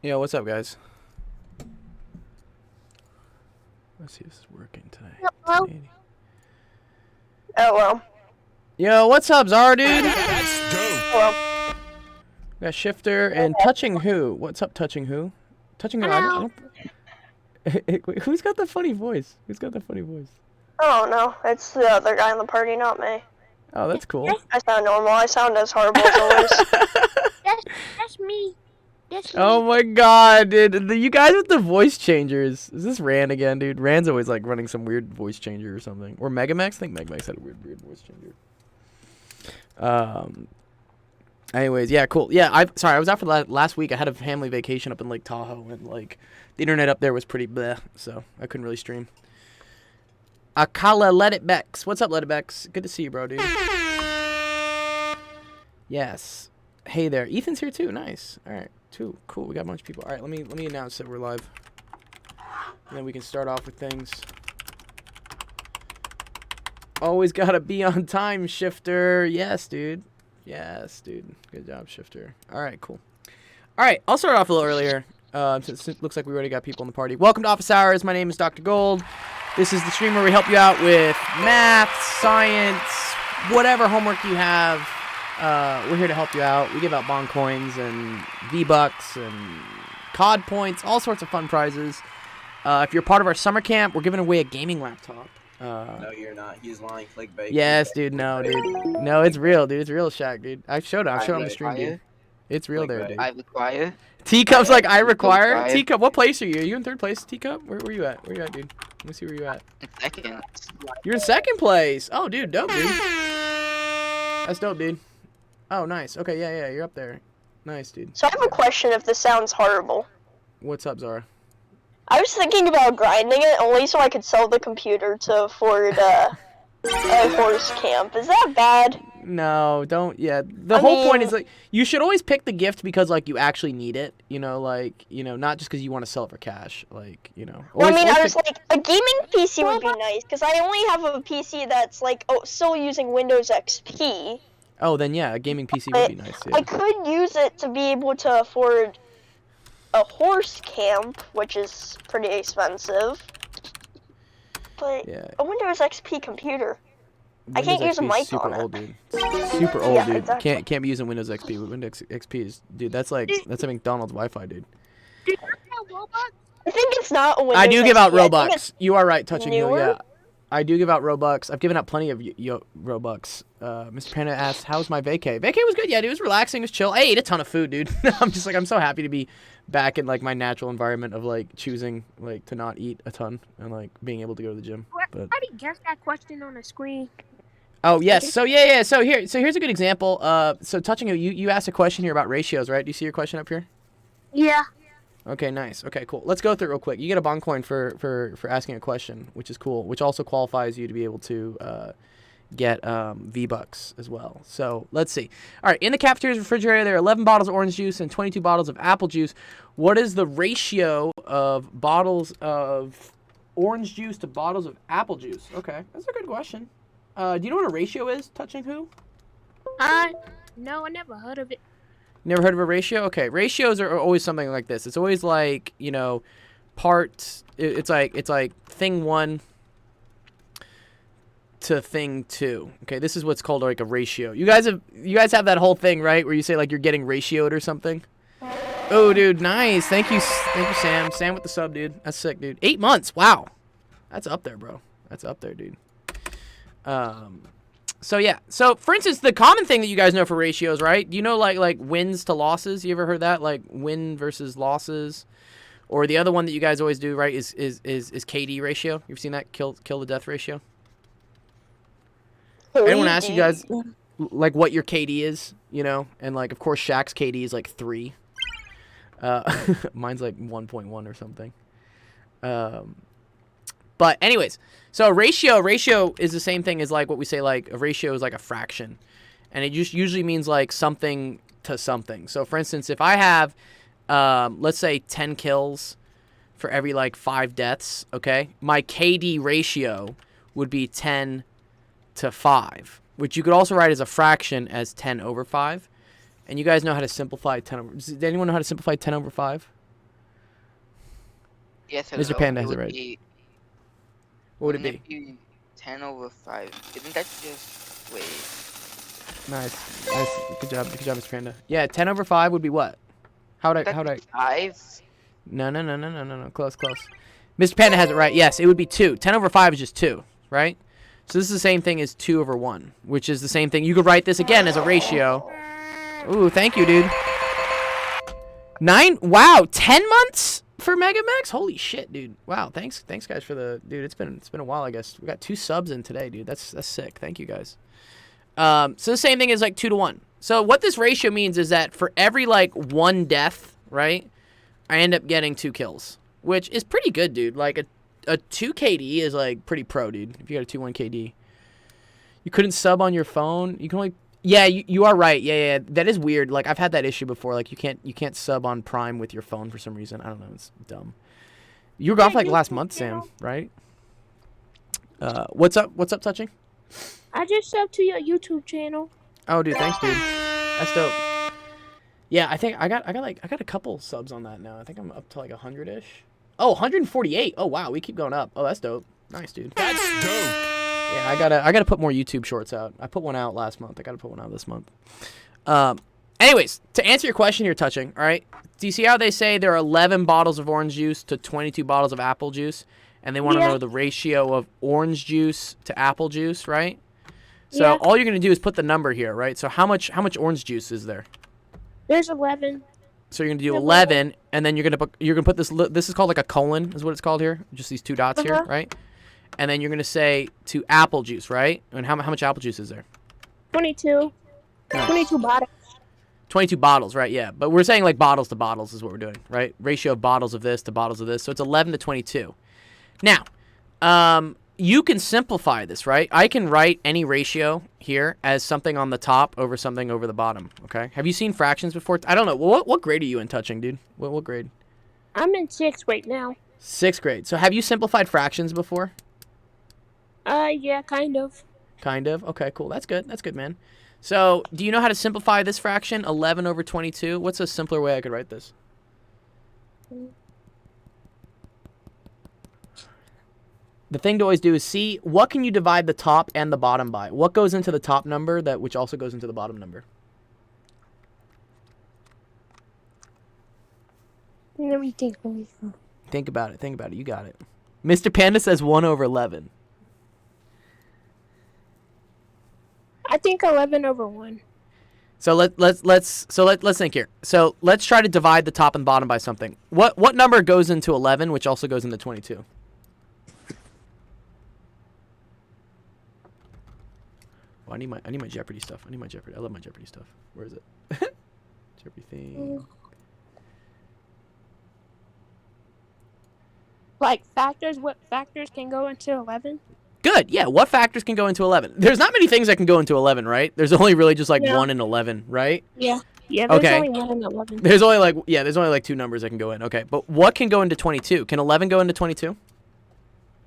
Yo, what's up, guys? Let's see if this is working today. Hello? 1080. Oh, well. Yo, what's up, Zara, dude? That's dope. Well, We got Shifter and Touching Who. What's up, Touching Who? Touching Who? I don't. Wait, who's got the funny voice? Who's got the funny voice? I don't know. It's the other guy in the party, not me. Oh, that's cool. I sound normal. I sound as horrible as always. That's me. That's me. Oh my god, dude. You guys with the voice changers. Is this Ran again, dude? Ran's always like running some weird voice changer or something. Or Megamax? I think Megamax had a weird voice changer. Anyways, yeah, cool. Yeah, I was out for last week. I had a family vacation up in Lake Tahoe, and like the internet up there was pretty bleh, so I couldn't really stream. Akala Let It Bex. What's up, Let It Bex? Good to see you, bro, dude. Yes. Hey there. Ethan's here too. Nice. All right. Cool. We got a bunch of people. All right. Let me announce that we're live. And then we can start off with things. Always gotta be on time, Shifter. Yes, dude. Yes, dude. Good job, Shifter. All right. Cool. All right. I'll start off a little earlier. Since it looks like we already got people in the party. Welcome to Office Hours. My name is Dr. Gold. This is the stream where we help you out with math, science, whatever homework you have. We're here to help you out. We give out bond coins and V-Bucks and COD points, all sorts of fun prizes. If you're part of our summer camp, we're giving away a gaming laptop. No, you're not. He's lying. Clickbait. Yes, dude. No, dude. No, it's real, dude. It's real, Shaq, dude. I showed it. I showed on the stream, dude. It's real there, dude. I require. Teacup's like, I require. Teacup, what place are you? Are you in third place, Teacup? Where you at? Where you at, dude? Let me see where you at. Second. You're in second place. Oh, dude, dope, dude. That's dope, dude. Oh, nice. Okay, yeah, you're up there. Nice, dude. So I have a question if this sounds horrible. What's up, Zara? I was thinking about grinding it only so I could sell the computer to afford a horse camp. Is that bad? No, don't. Yeah, the whole point is like you should always pick the gift because like you actually need it. You know, like not just because you want to sell it for cash. Like Well, I mean, I was like, a gaming PC would be nice because I only have a PC that's like still using Windows XP. Oh, then yeah, a gaming PC would be nice. Yeah. I could use it to be able to afford a horse camp, which is pretty expensive. But Yeah. a Windows XP computer. I can't Windows use a XP is mic super on old, it. dude. Super old, Yeah, dude. exactly. Can't be using Windows XP. Windows XP is, dude. That's a McDonald's Wi-Fi, dude. I think it's not a Windows I do give out XP. I think Robux. it's You are right, touching you. newer. Yeah, I do give out Robux. I've given out plenty of Robux. Mr. Panda asked, "How's my vacay?" Vacay was good. Yeah, dude, it was relaxing. It was chill. I ate a ton of food, dude. I'm so happy to be back in like my natural environment of like choosing like to not eat a ton and like being able to go to the gym. But I already guessed that question on the screen. oh yes, so yeah. So here's a good example. So touching you asked a question here about ratios, right? Do you see your question up here? Yeah. Okay, nice. Okay, cool. Let's go through it real quick. You get a bond coin for asking a question, which is cool, which also qualifies you to be able to get V-Bucks as well. So let's see. All right, in the cafeteria's refrigerator, there are 11 bottles of orange juice and 22 bottles of apple juice. What is the ratio of bottles of orange juice to bottles of apple juice? Okay, that's a good question. Do you know what a ratio is, touching who? No, I never heard of it. Never heard of a ratio? Okay, ratios are always something like this. It's always like, parts. It's like thing 1 to thing 2. Okay, this is what's called like a ratio. You guys have that whole thing, right, where you say like you're getting ratioed or something? Oh, dude, nice. Thank you, Sam. Sam with the sub, dude. That's sick, dude. 8 months. Wow, that's up there, bro. That's up there, dude. So yeah. So for instance, the common thing that you guys know for ratios, right? You know, like wins to losses. You ever heard that? Like win versus losses, or the other one that you guys always do, right? Is KD ratio. You ever seen that? Kill to death ratio. Anyone ask you guys like what your KD is? And like of course Shaq's KD is like 3. Mine's like 1.1 or something. But anyways, so ratio is the same thing as like what we say, like a ratio is like a fraction. And it just usually means like something to something. So for instance, if I have, let's say 10 kills for every like 5 deaths, okay? My KD ratio would be 10 to 5, which you could also write as a fraction as 10 over 5. And you guys know how to simplify 10 over... Does anyone know how to simplify 10 over 5? Yes, Mr. hello. Panda has it would right. be- What would it wouldn't be? 10 over 5. Isn't that just... Wait. Nice. Nice. Good job. Good job, Mr. Panda. Yeah, 10 over 5 would be what? How would I... That How would I... 5? No. Close. Mr. Panda has it right. Yes, it would be 2. 10 over 5 is just 2, right? So this is the same thing as 2 over 1, which is the same thing. You could write this again as a ratio. Ooh, thank you, dude. 9? Wow, 10 months for Megamax? Holy shit, dude. Wow, thanks guys for the... Dude, it's been a while, I guess. We got 2 subs in today, dude. That's sick. Thank you, guys. So the same thing is like 2 to 1. So what this ratio means is that for every, like, 1 death, right, I end up getting 2 kills, which is pretty good, dude. Like, a 2 KD is, like, pretty pro, dude, if you got a 2-1 KD. You couldn't sub on your phone? You can only... Yeah, you are right. Yeah. That is weird. Like, I've had that issue before. Like, you can't sub on Prime with your phone for some reason. I don't know. It's dumb. You were gone for, like, last month, Sam, right? What's up, Touching? I just subbed to your YouTube channel. Oh, dude, thanks, dude. That's dope. Yeah, I think I got a couple subs on that now. I think I'm up to like 100-ish. Oh, 148. Oh, wow, we keep going up. Oh, that's dope. Nice, dude. That's dope. Yeah, I gotta put more YouTube shorts out. I put one out last month. I gotta put one out this month. Anyways, to answer your question here, Touching, all right? Do you see how they say there are 11 bottles of orange juice to 22 bottles of apple juice? And they want to know the ratio of orange juice to apple juice, right? So all you're going to do is put the number here, right? So how much orange juice is there? There's 11. So you're going to do 11, and then you're going to put this is called like a colon is what it's called here. Just these 2 dots here, right? And then you're going to say to apple juice, right? And how much apple juice is there? 22. Nice. 22 bottles. 22 bottles, right? Yeah. But we're saying like bottles to bottles is what we're doing, right? Ratio of bottles of this to bottles of this. So it's 11 to 22. Now, you can simplify this, right? I can write any ratio here as something on the top over something over the bottom, okay? Have you seen fractions before? I don't know. What grade are you in, Touching, dude? What grade? I'm in 6th right now. 6th grade. So have you simplified fractions before? Yeah, kind of. Kind of? Okay, cool. That's good. That's good, man. So do you know how to simplify this fraction, 11 over 22? What's a simpler way I could write this? The thing to always do is see what can you divide the top and the bottom by. What goes into the top number which also goes into the bottom number? Let me think. Think about it. You got it. Mr. Panda says 1 over 11. I think 11 over 1. So let's think here. So let's try to divide the top and bottom by something. What number goes into 11, which also goes into 22? Oh, I need my Jeopardy stuff. I love my Jeopardy stuff. Where is it? Jeopardy thing. Like factors? What factors can go into 11? Good. Yeah. What factors can go into 11? There's not many things that can go into 11, right? There's only really just like 1 and 11, right? Yeah. Yeah. There's Okay. only 1 and 11. There's only like 2 numbers that can go in. Okay. But what can go into 22? Can 11 go into 22?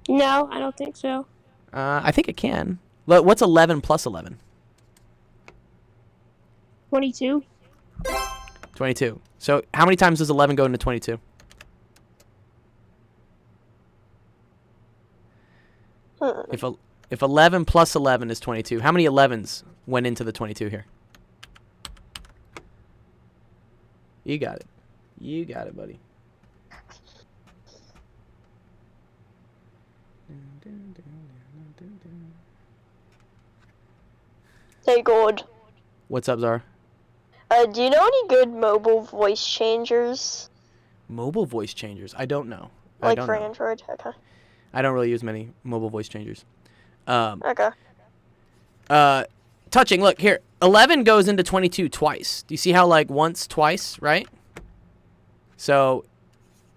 No, I don't think so. I think it can. What's 11 plus 11? 22. 22. So how many times does 11 go into 22? If 11 plus 11 is 22, how many 11s went into the 22 here? You got it. You got it, buddy. Hey, God. What's up, Zara? Do you know any good mobile voice changers? Mobile voice changers? I don't know. Like for Android? Okay. I don't really use many mobile voice changers. Okay. Touching, look, here. 11 goes into 22 twice. Do you see how, like, once, twice, right? So,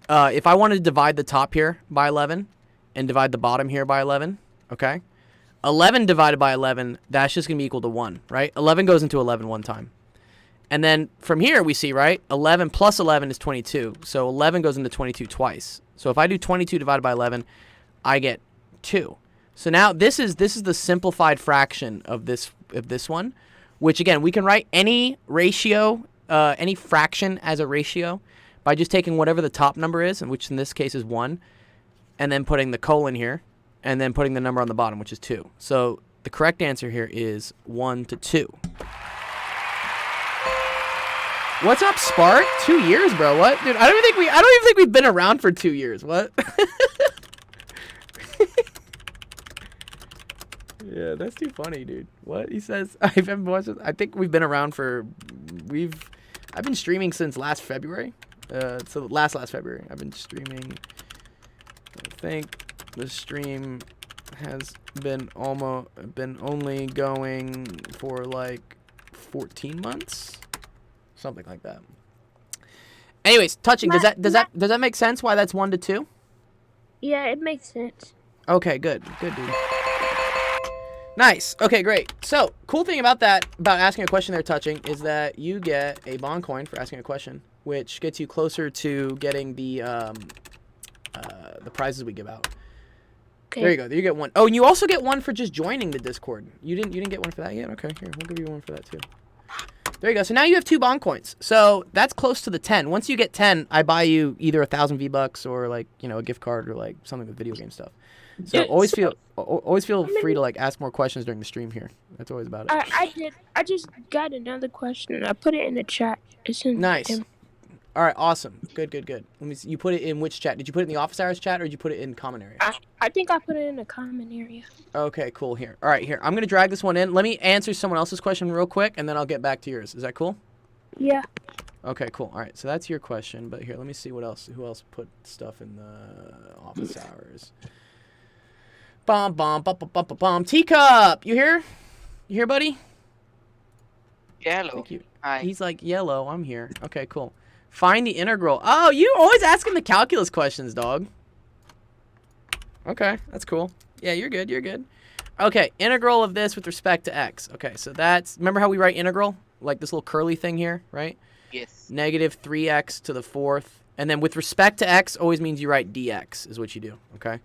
if I wanted to divide the top here by 11 and divide the bottom here by 11, okay? 11 divided by 11, that's just going to be equal to 1, right? 11 goes into 11 one time. And then from here we see, right, 11 plus 11 is 22. So 11 goes into 22 twice. So if I do 22 divided by 11, I get 2. So now this is the simplified fraction of this one, which again, we can write any ratio, any fraction as a ratio, by just taking whatever the top number is, which in this case is 1, and then putting the colon here, and then putting the number on the bottom, which is 2. So the correct answer here is 1 to 2. What's up, Spart? 2 years, bro. What, dude? I don't even think we've been around for 2 years. What? Yeah, that's too funny, dude. What he says? I think we've been around for. I've been streaming since last February. So last February, I've been streaming. I think the stream has been only going for like 14 months, something like that. Anyways, touching. Does that make sense? Why that's 1 to 2? Yeah, it makes sense. Okay, good, dude. Nice. Okay, great. So, cool thing about asking a question there, touching, is that you get a bond coin for asking a question, which gets you closer to getting the prizes we give out. Okay. There you go. You get 1. Oh, and you also get 1 for just joining the Discord. You didn't get 1 for that yet? Okay, here, we'll give you 1 for that too. There you go. So now you have 2 bond coins. So that's close to the 10. Once you get 10, I buy you either 1,000 V-Bucks or like, a gift card or like something with video game stuff. So always feel free to like ask more questions during the stream here. That's always about it. I just got another question and I put it in the chat. Nice. All right, awesome. Good. Let me see. You put it in which chat? Did you put it in the office hours chat or did you put it in common area? I think I put it in the common area. Okay, cool. Here. All right, here. I'm gonna drag this one in. Let me answer someone else's question real quick, and then I'll get back to yours. Is that cool? Yeah. Okay, cool. All right, so that's your question. But here, let me see what else. Who else put stuff in the office hours? Bomb. Teacup, you here? You here, buddy? Yellow. Thank you. Hi. He's like, yellow, I'm here. Okay, cool. Find the integral. Oh, you always asking the calculus questions, dog. Okay, that's cool. Yeah, you're good. Okay, integral of this with respect to x. Okay, so that's, remember how we write integral? Like this little curly thing here, right? Yes. Negative 3x to the 4th. And then with respect to x always means you write dx is what you do, okay?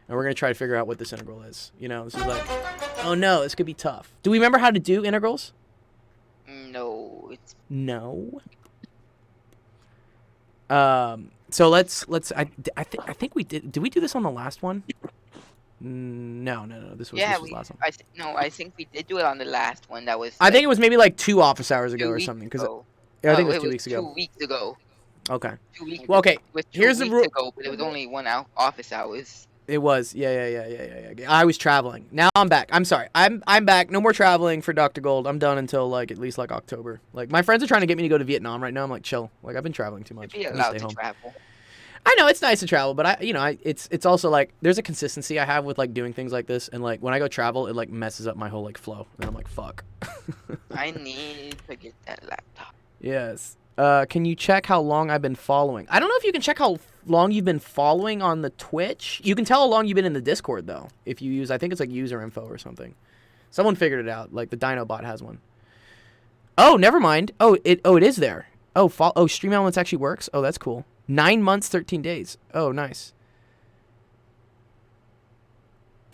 And we're going to try to figure out what this integral is. This is like, oh no, this could be tough. Do we remember how to do integrals? No, it's No. So let's I think we did we do this on the last one? No. This was the last one. I think we did do it on the last one. That was. I think it was maybe like 2 office hours ago or something. Yeah, I think it was 2 weeks ago. 2 weeks ago. Okay. 2 weeks. Well, okay. With Here's the rule. Ago, but it was only 1 office hours. It was. Yeah. I was traveling. Now I'm back. I'm sorry. I'm back. No more traveling for Dr. Gold. I'm done until like at least like October. Like my friends are trying to get me to go to Vietnam right now. I'm like, chill. Like I've been traveling too much. Be allowed to travel. I know it's nice to travel, but it's also like there's a consistency I have with like doing things like this, and like when I go travel, it like messes up my whole like flow, and I'm like, fuck. I need to get that laptop. Yes. Can you check how long I've been following? I don't know if you can check how long you've been following on the Twitch. You can tell how long you've been in the Discord though, if you use. I think it's like user info or something. Someone figured it out. Like the Dino bot has one. Oh, never mind. Oh, it is there. Oh, Stream Elements actually works. Oh, that's cool. 9 months, 13 days. Oh, nice.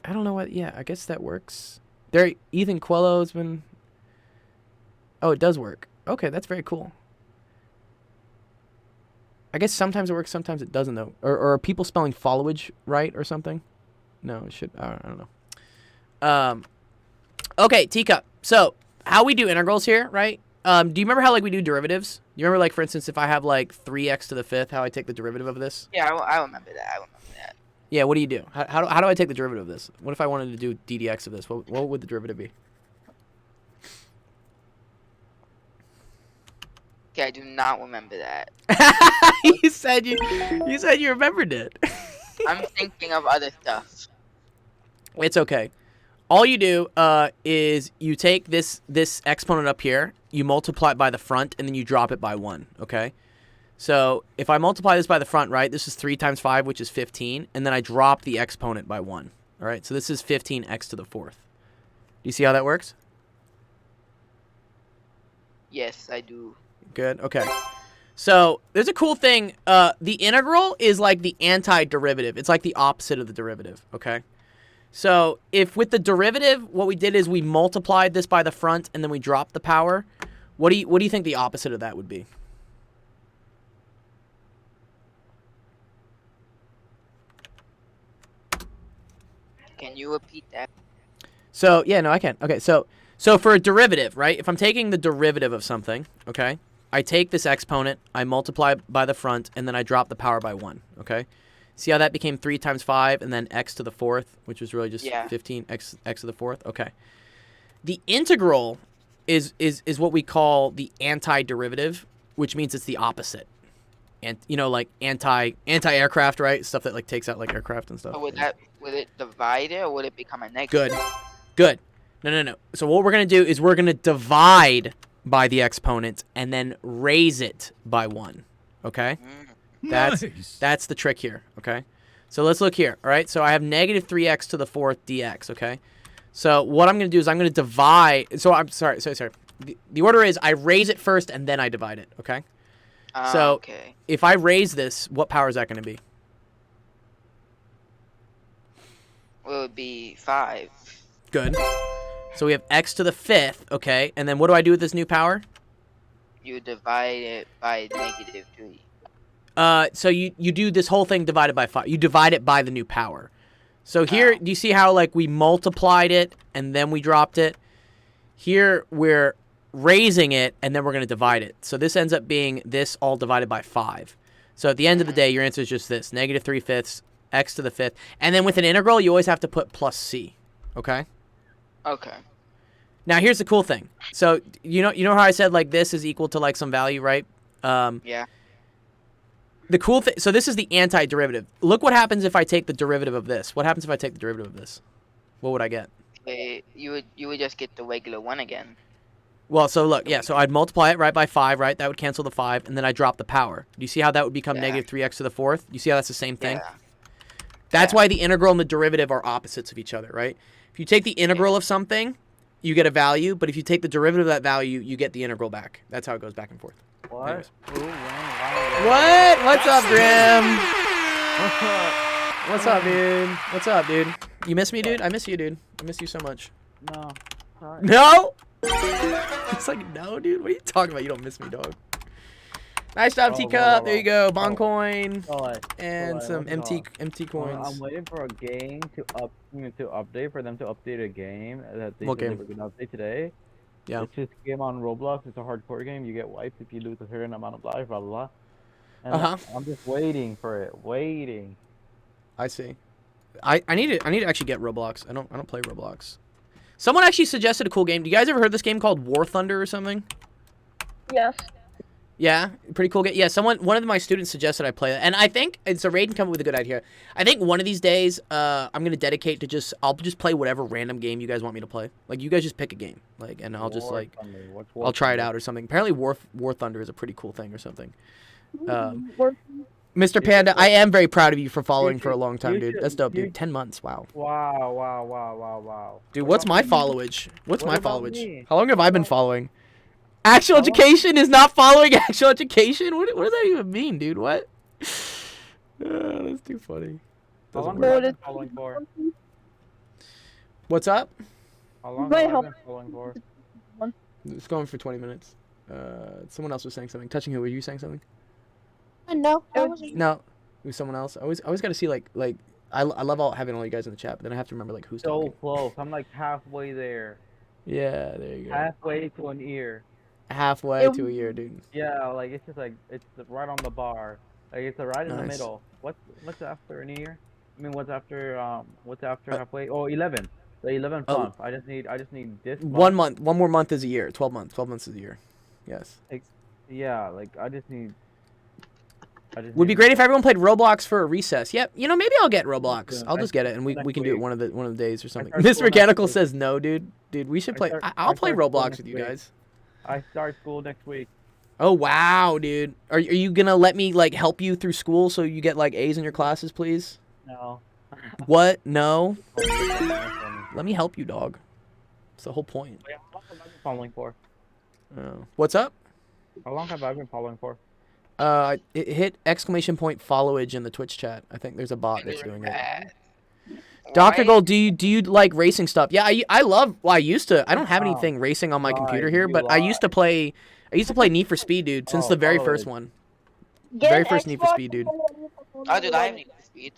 I don't know what. Yeah, I guess that works. There, Ethan Quello's been. Oh, it does work. Okay, that's very cool. I guess sometimes it works, sometimes it doesn't though. Or are people spelling followage right or something? No, it should. I don't know. Okay, Teacup. So how we do integrals here, right? Do you remember how like we do derivatives? You remember like for instance if I have like 3x to the 5th, how I take the derivative of this? Yeah, I remember that. Yeah, what do you do? How do I take the derivative of this? What if I wanted to do ddx of this? What would the derivative be? Okay, I do not remember that. you said you remembered it. I'm thinking of other stuff. It's okay. All you do is you take this exponent up here, you multiply it by the front, and then you drop it by 1, okay? So if I multiply this by the front, right, this is 3 times 5, which is 15, and then I drop the exponent by 1, all right? So this is 15x to the 4th. Do you see how that works? Yes, I do. Good, okay. So there's a cool thing. The integral is like the antiderivative. It's like the opposite of the derivative, okay? So if with the derivative, what we did is we multiplied this by the front and then we dropped the power. What do you think the opposite of that would be? can you repeat that? So yeah, no, I can. Okay, so for a derivative, right? If I'm taking the derivative of something, okay, I take this exponent, I multiply by the front, and then I drop the power by 1. Okay, see how that became 3 times 5, and then x to the 4th, which was really just 15 x to the 4th. Okay, the integral is what we call the antiderivative, which means it's the opposite. And like anti-aircraft, right? Stuff that like takes out like aircraft and stuff. So would it divide it or would it become a Good. negative? Good. No. So what we're going to do is we're going to divide by the exponent and then raise it by 1. Okay? That's the trick here. Okay? So let's look here. All right? So I have negative 3x to the 4th dx. Okay? So what I'm going to do is I'm going to divide. So I'm sorry. The order is I raise it first and then I divide it. Okay? So okay. if I raise this, what power is that going to be? Well, it would be 5. Good. So we have x to the 5th, okay? And then what do I do with this new power? You divide it by negative 3. So you do this whole thing divided by 5. You divide it by the new power. So here, do you see how like we multiplied it and then we dropped it? Here we're raising it and then we're going to divide it. So this ends up being this all divided by 5. So at the end of the day, your answer is just this, negative 3/5 x to the 5th. And then with an integral, you always have to put plus c, okay? Okay. Now here's the cool thing. So you know how I said like this is equal to like some value, right? Yeah. The cool thing, so this is the antiderivative. Look what happens if I take the derivative of this. What happens if I take the derivative of this? What would I get? You would just get the regular 1 again. Well, so look, yeah, so I'd multiply it right by 5, right? That would cancel the 5, and then I drop the power. Do you see how that would become negative 3x to the 4th? You see how that's the same thing? Yeah. That's why the integral and the derivative are opposites of each other, right? If you take the integral of something, you get a value, but if you take the derivative of that value, you get the integral back. That's how it goes back and forth. What? Anyways. Ooh, What? What's up, Grim? What's up, dude? What's up, dude? You miss me, dude? I miss you, dude. I miss you so much. No. Sorry. No? It's like, no, dude. What are you talking about? You don't miss me, dog. Nice job, Teacup. There you go. Bond coin and some empty coins. I'm waiting for a game to update for them to update a game that they What said game? they were gonna update today. Yeah. It's just a game on Roblox. It's a hardcore game. You get wiped if you lose a certain amount of life. Blah blah blah. And I'm just waiting for it. Waiting. I see. I need to actually get Roblox. I don't play Roblox. Someone actually suggested a cool game. Do you guys ever heard this game called War Thunder or something? Yes. Yeah, pretty cool game. Yeah, one of my students suggested I play it, and I think it's a Raiden come up with a good idea. I think one of these days, I'm gonna dedicate to I'll just play whatever random game you guys want me to play. Like you guys just pick a game, like, and I'll just like I'll try it out or something. Apparently, War Thunder is a pretty cool thing or something. Mr. Panda, I am very proud of you for following for a long time, dude. That's dope, dude. 10 months, wow. Wow. Dude, what's my followage? What's my about followage? me? How long have I been following? Actual education is not following actual education? What does that even mean, dude? What? That's too funny. How long Doesn't work. have I been following for? What's up? How long have I been following for? It's going for 20 minutes. Someone else was saying something. Touching who? Were you saying something? No, I wasn't. No. It was someone else. I always got to see like I love having all you guys in the chat, but then I have to remember like who's So talking. close. I'm like halfway there. Yeah, there you go. Halfway to an ear. Halfway to a year, dude. Yeah, like it's just like it's right on the bar. Like it's right in the Nice. middle. What's after an ear? I mean, what's after halfway? Oh, 11. The 11th Oh. month. I just need this month. 1 month. One more month is a year. 12 months. 12 months is a year. Yes. Yeah, like I just need. Would be great if everyone played Roblox for a recess. Yep. You know, maybe I'll get Roblox. Yeah, I'll just get it, and we next can do it week. one of the days or something. start Mr. school next Mechanical week. says no, dude. Dude, we should play. I'll play start school Roblox next with you week. guys. I start school next week. Oh wow, dude. Are you gonna let me like help you through school so you get like A's in your classes, please? No. What? No. How Let me help you, dog. That's the whole point. long have I been following for? Oh. What's up? How long have I been following for? It hit exclamation point followage in the Twitch chat. I think there's a bot that's doing it. Dr. Why- Gold, do you like racing stuff? Yeah, I love. Well, I used to. I don't have anything racing on my computer here, you but I used to play. I used to play Need for Speed, dude, since Oh, the very followage. first one. Get Very an first Need for Xbox Speed, dude. Oh, dude, I have Need for Speed.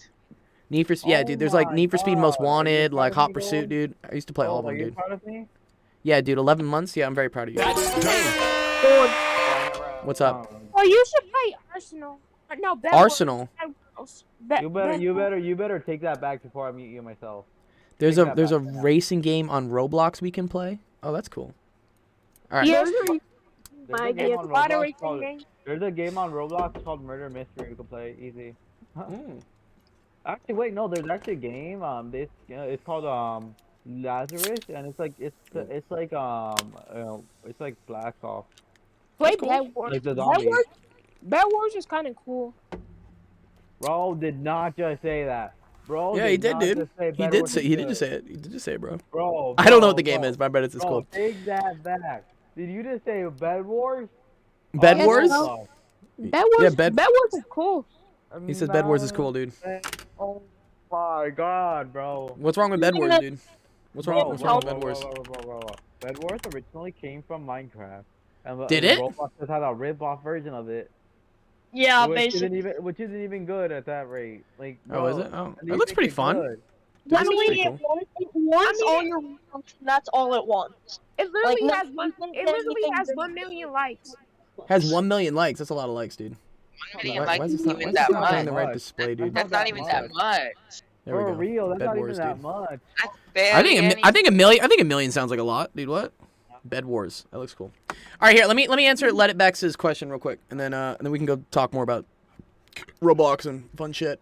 Yeah, dude. There's like my Need for Speed Most God. Are you Wanted, proud like of me, Hot Pursuit, dog? dude. I used to play all of Are them, you dude. proud of me? Yeah, dude. 11 months. Yeah, I'm very proud of you. Good. What's up? Oh, you should play Arsenal. No, Bed Arsenal. Wars. You better take that back before I mute you myself. There's Take a that there's a back right now. racing game on Roblox we can play. Oh, that's cool. All right. Yes, There's my a game idea. on A lot of Roblox racing called games. There's a game on Roblox called Murder Mystery. You can play easy. Mm. Actually, wait, no. There's actually a game. It's called Lazarus, and it's like Black Ops, Play cool. Bed Wars. like the zombies. Bed Wars is kind of cool. Bro did not just say that. Bro, Yeah, he did, not dude. just say He Bed did Wars say. is He did just good. say it. He did just say it, bro. Bro, I don't know what the bro, game is, but I bet it's bro, cool. take that back. Did you just say Bed Wars? Bed Yes, Wars? bro. Bed Yeah, Wars. Bed Wars is cool. He says Bed Wars is cool, dude. Oh my god, bro. What's wrong with Bed Wars, dude? What's wrong with Bed Wars? Bro. Bed Wars originally came from Minecraft. Did it? Roblox just had a rip-off version of it. Yeah, Which basically. isn't even good at that rate. Like, Oh, is bro, it? Oh, at it least looks make pretty it fun. good. That's Literally, pretty cool. it wants all your wants, and that's all it wants. It literally Like, has one. nothing- It literally anything has big. 1 million likes. Has 1 million likes. That's a lot of likes, dude. 1 million Why likes is this isn't not, why even is this that not playing the much. right display, dude? That's not even that much. There we For go. real, that's Bed not Wars, even that dude. much. That's barely I think a million sounds like a lot, dude. What? Bed Wars. That looks cool. All right, here. Let me answer Let It Bex's question real quick, and then we can go talk more about Roblox and fun shit.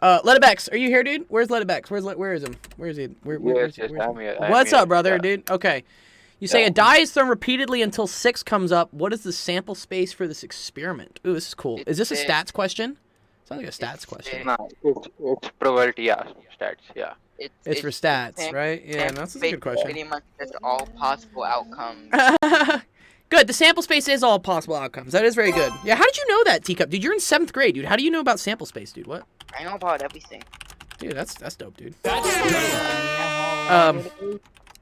Let It Bex, are you here, dude? Where's Let It Bex? Where is him? Where is he? Where's he? I'm here. I'm What's here, up, brother, yeah. dude? Okay. You say a die is thrown repeatedly until 6 comes up. What is the sample space for this experiment? Ooh, this is cool. Is this a stats question? Sounds like a stats question. No, it's probability, yeah, stats, yeah. It's for stats, right? Yeah, that's a good question. Pretty much just all possible outcomes. Good. The sample space is all possible outcomes. That is very good. Yeah, how did you know that, Teacup? Dude, you're in 7th grade, dude. How do you know about sample space, dude? What? I know about everything. Dude, that's dope, dude.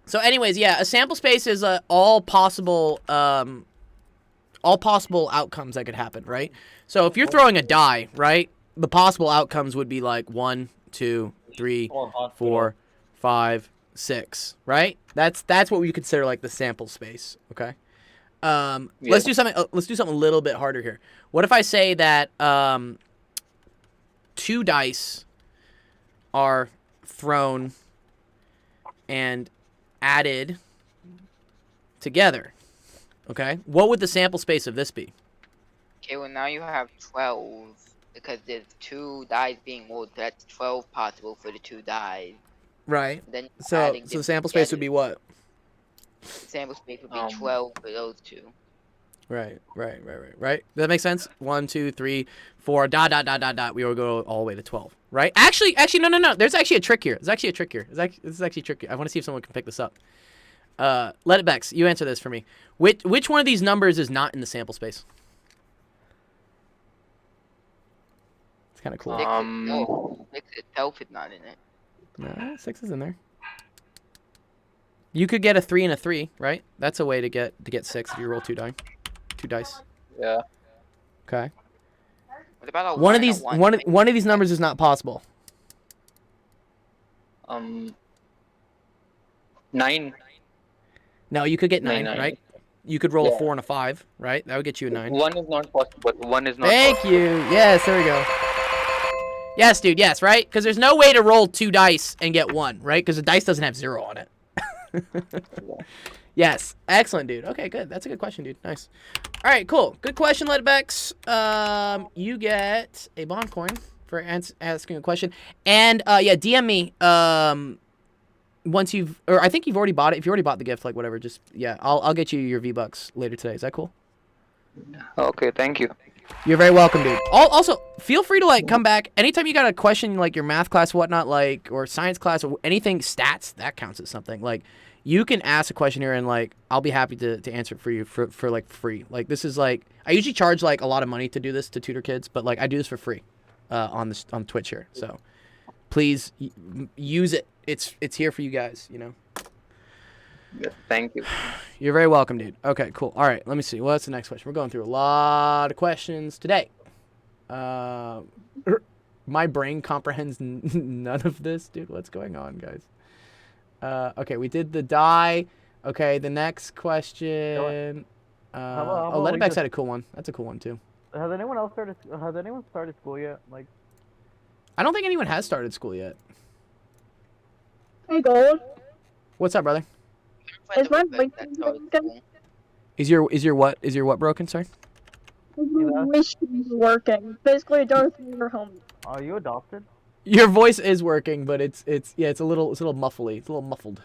So anyways, yeah, a sample space is all possible outcomes that could happen, right? So if you're throwing a die, right, the possible outcomes would be like 1, 2, 3, 4, 5, 6, right? That's what we consider like the sample space, okay? Let's do something a little bit harder here. What if I say that 2 dice are thrown and added together? Okay, what would the sample space of this be? Okay, well now you have 12 because there's 2 dies being rolled. So that's 12 possible for the 2 dies. Right. Then you're So adding the them sample space would together. be what? Sample space would be 12 for those 2. Right. Does that make sense? 1, 2, 3, 4. Dot. We will go all the way to 12. Right? Actually, no. There's actually a trick here. This is actually tricky. I want to see if someone can pick this up. Let It Bex, you answer this for me. Which one of these numbers is not in the sample space? It's kind of cool. 6 itself is not in it. No, 6 is in there. You could get a 3 and a 3, right? That's a way to get 6 if you roll 2 dice. Yeah. Okay. What about a One of and a these one? one of these numbers is not possible. 9. No, you could get 9, Nine. right? You could roll a Yeah. 4 and a 5, right? That would get you a 9. 1 is not possible. 1 is not Thank possible. you. Yes, there we go. Yes, dude. Yes, right? Because there's no way to roll 2 dice and get 1, right? Because the dice doesn't have 0 on it. Yes. Excellent, dude. Okay, good. That's a good question, dude. Nice. All right, cool. Good question, Let It Bex. You get a bond coin for asking a question. And, yeah, DM me once you've... Or I think you've already bought it. If you already bought the gift, like, whatever, just... Yeah, I'll get you your V-Bucks later today. Is that cool? Okay, thank you. You're very welcome, dude. Also, feel free to, like, come back. Anytime you got a question, like, your math class, whatnot, like, or science class, or anything, stats, that counts as something. Like, you can ask a question here, and, like, I'll be happy to answer it for you for like, free. Like, this is, like, I usually charge, like, a lot of money to do this, to tutor kids, but, like, I do this for free on Twitch here. So, please use it. It's here for you guys, you know? Yes, thank you. You're very welcome, dude. Okay, cool. All right, let me see. What's the next question? We're going through a lot of questions today. My brain comprehends none of this, dude. What's going on, guys? Okay, we did the die. Okay, the next question. how Oh, about we Letterback's just- had a cool one. That's a cool one too. Has anyone started school yet? Like, I don't think anyone has started school yet. Hey, Gold. What's up, brother? Is my But voice that's broken? always cool. Is your what broken? Sorry. My voice is working. Basically, a Darth Vader helmet. are you adopted? Your voice is working, but it's a little muffly. It's a little muffled.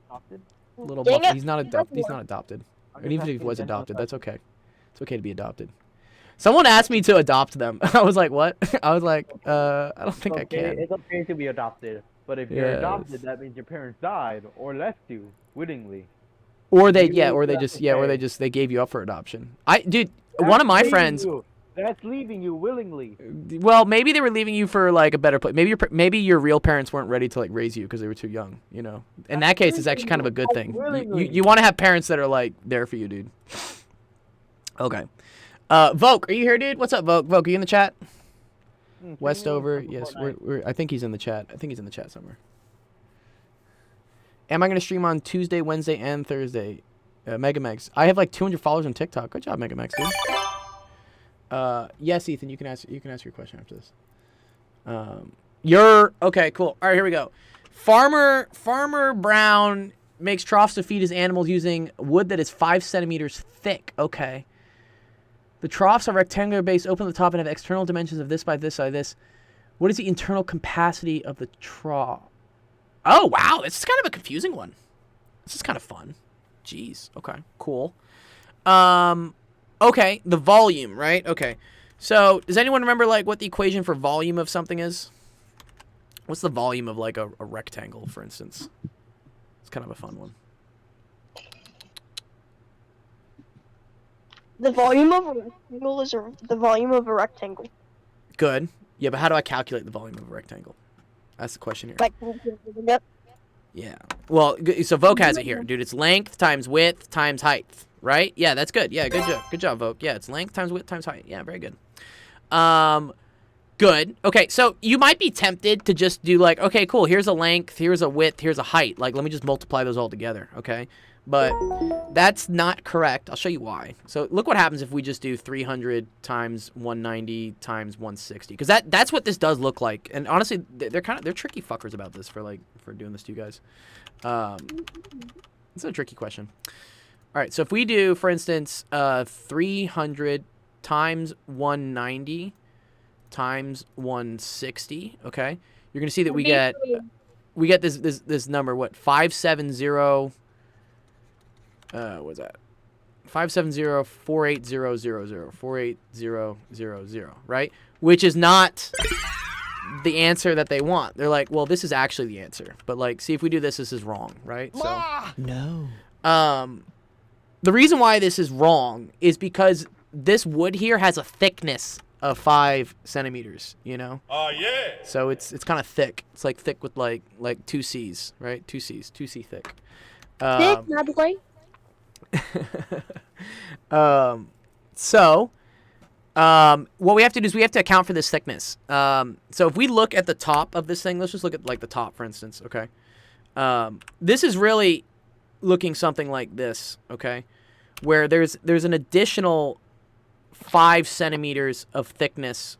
Adopted? A little Dang muffled. it. He's not adopted. He's not adopted. I'm And just even if he asking was a general adopted, that's question. okay. It's okay to be adopted. Someone asked me to adopt them. I was like, what? I was like, I don't think I Okay, can. it's okay to be adopted, but if you're Yes. adopted, that means your parents died or left you wittingly. Or they You or they have just to pay. they gave you up for adoption. Dude, one of my That's leaving friends. you. That's leaving you willingly. Well, maybe they were leaving you for like a better place. Maybe your real parents weren't ready to like raise you because they were too young. You know, in that case, it's actually kind of a good thing. You want to have parents that are like there for you, dude. Okay. Voke, are you here, dude? What's up, Voke? Voke, are you in the chat? Westover, yes. I think he's in the chat. I think he's in the chat somewhere. Am I going to stream on Tuesday, Wednesday, and Thursday? Megamex. I have like 200 followers on TikTok. Good job, Megamex, dude. Yes, Ethan, you can ask your question after this. Okay, cool. All right, here we go. Farmer Brown makes troughs to feed his animals using wood that is 5 centimeters thick. Okay. The troughs are rectangular base, open at the top, and have external dimensions of this by this by this. What is the internal capacity of the trough? Oh, wow. This is kind of a confusing one. This is kind of fun. Jeez. Okay, cool. Okay, the volume, right? Okay. So, does anyone remember, like, what the equation for volume of something is? What's the volume of, like, a rectangle, for instance? It's kind of a fun one. The volume of a rectangle is the volume of a rectangle. Good. Yeah, but how do I calculate the volume of a rectangle? That's the question here. Like, yep. Yeah. Well, so Vogue has it here, dude. It's length times width times height, right? Yeah, that's good. Yeah, good job. Good job, Vogue. Yeah, it's length times width times height. Yeah, very good. Good. Okay, so you might be tempted to just do like, okay, cool, here's a length, here's a width, here's a height. Like, let me just multiply those all together, okay? But that's not correct. I'll show you why. So look what happens if we just do 300 times 190 times 160. Because that's what this does look like. And honestly, they're tricky fuckers about this for doing this to you guys. It's a tricky question. All right, so if we do, for instance, 300 times 190 times 160, okay? You're gonna see that we get this number, what, 570. What's that? 570-48000, 48000, right? Which is not the answer that they want. They're like, well, this is actually the answer. But like, see, if we do this, this is wrong, right? So No. the reason why this is wrong is because this wood here has a thickness of 5 centimeters, you know? Oh, yeah. So it's kind of thick. It's like thick with like 2 C's, right? 2 C's, 2C thick. Thick, my boy. What we have to do is we have to account for this thickness. So if we look at the top of this thing, let's just look at like the top, for instance, okay? This is really looking something like this, okay? Where there's an additional 5 centimeters of thickness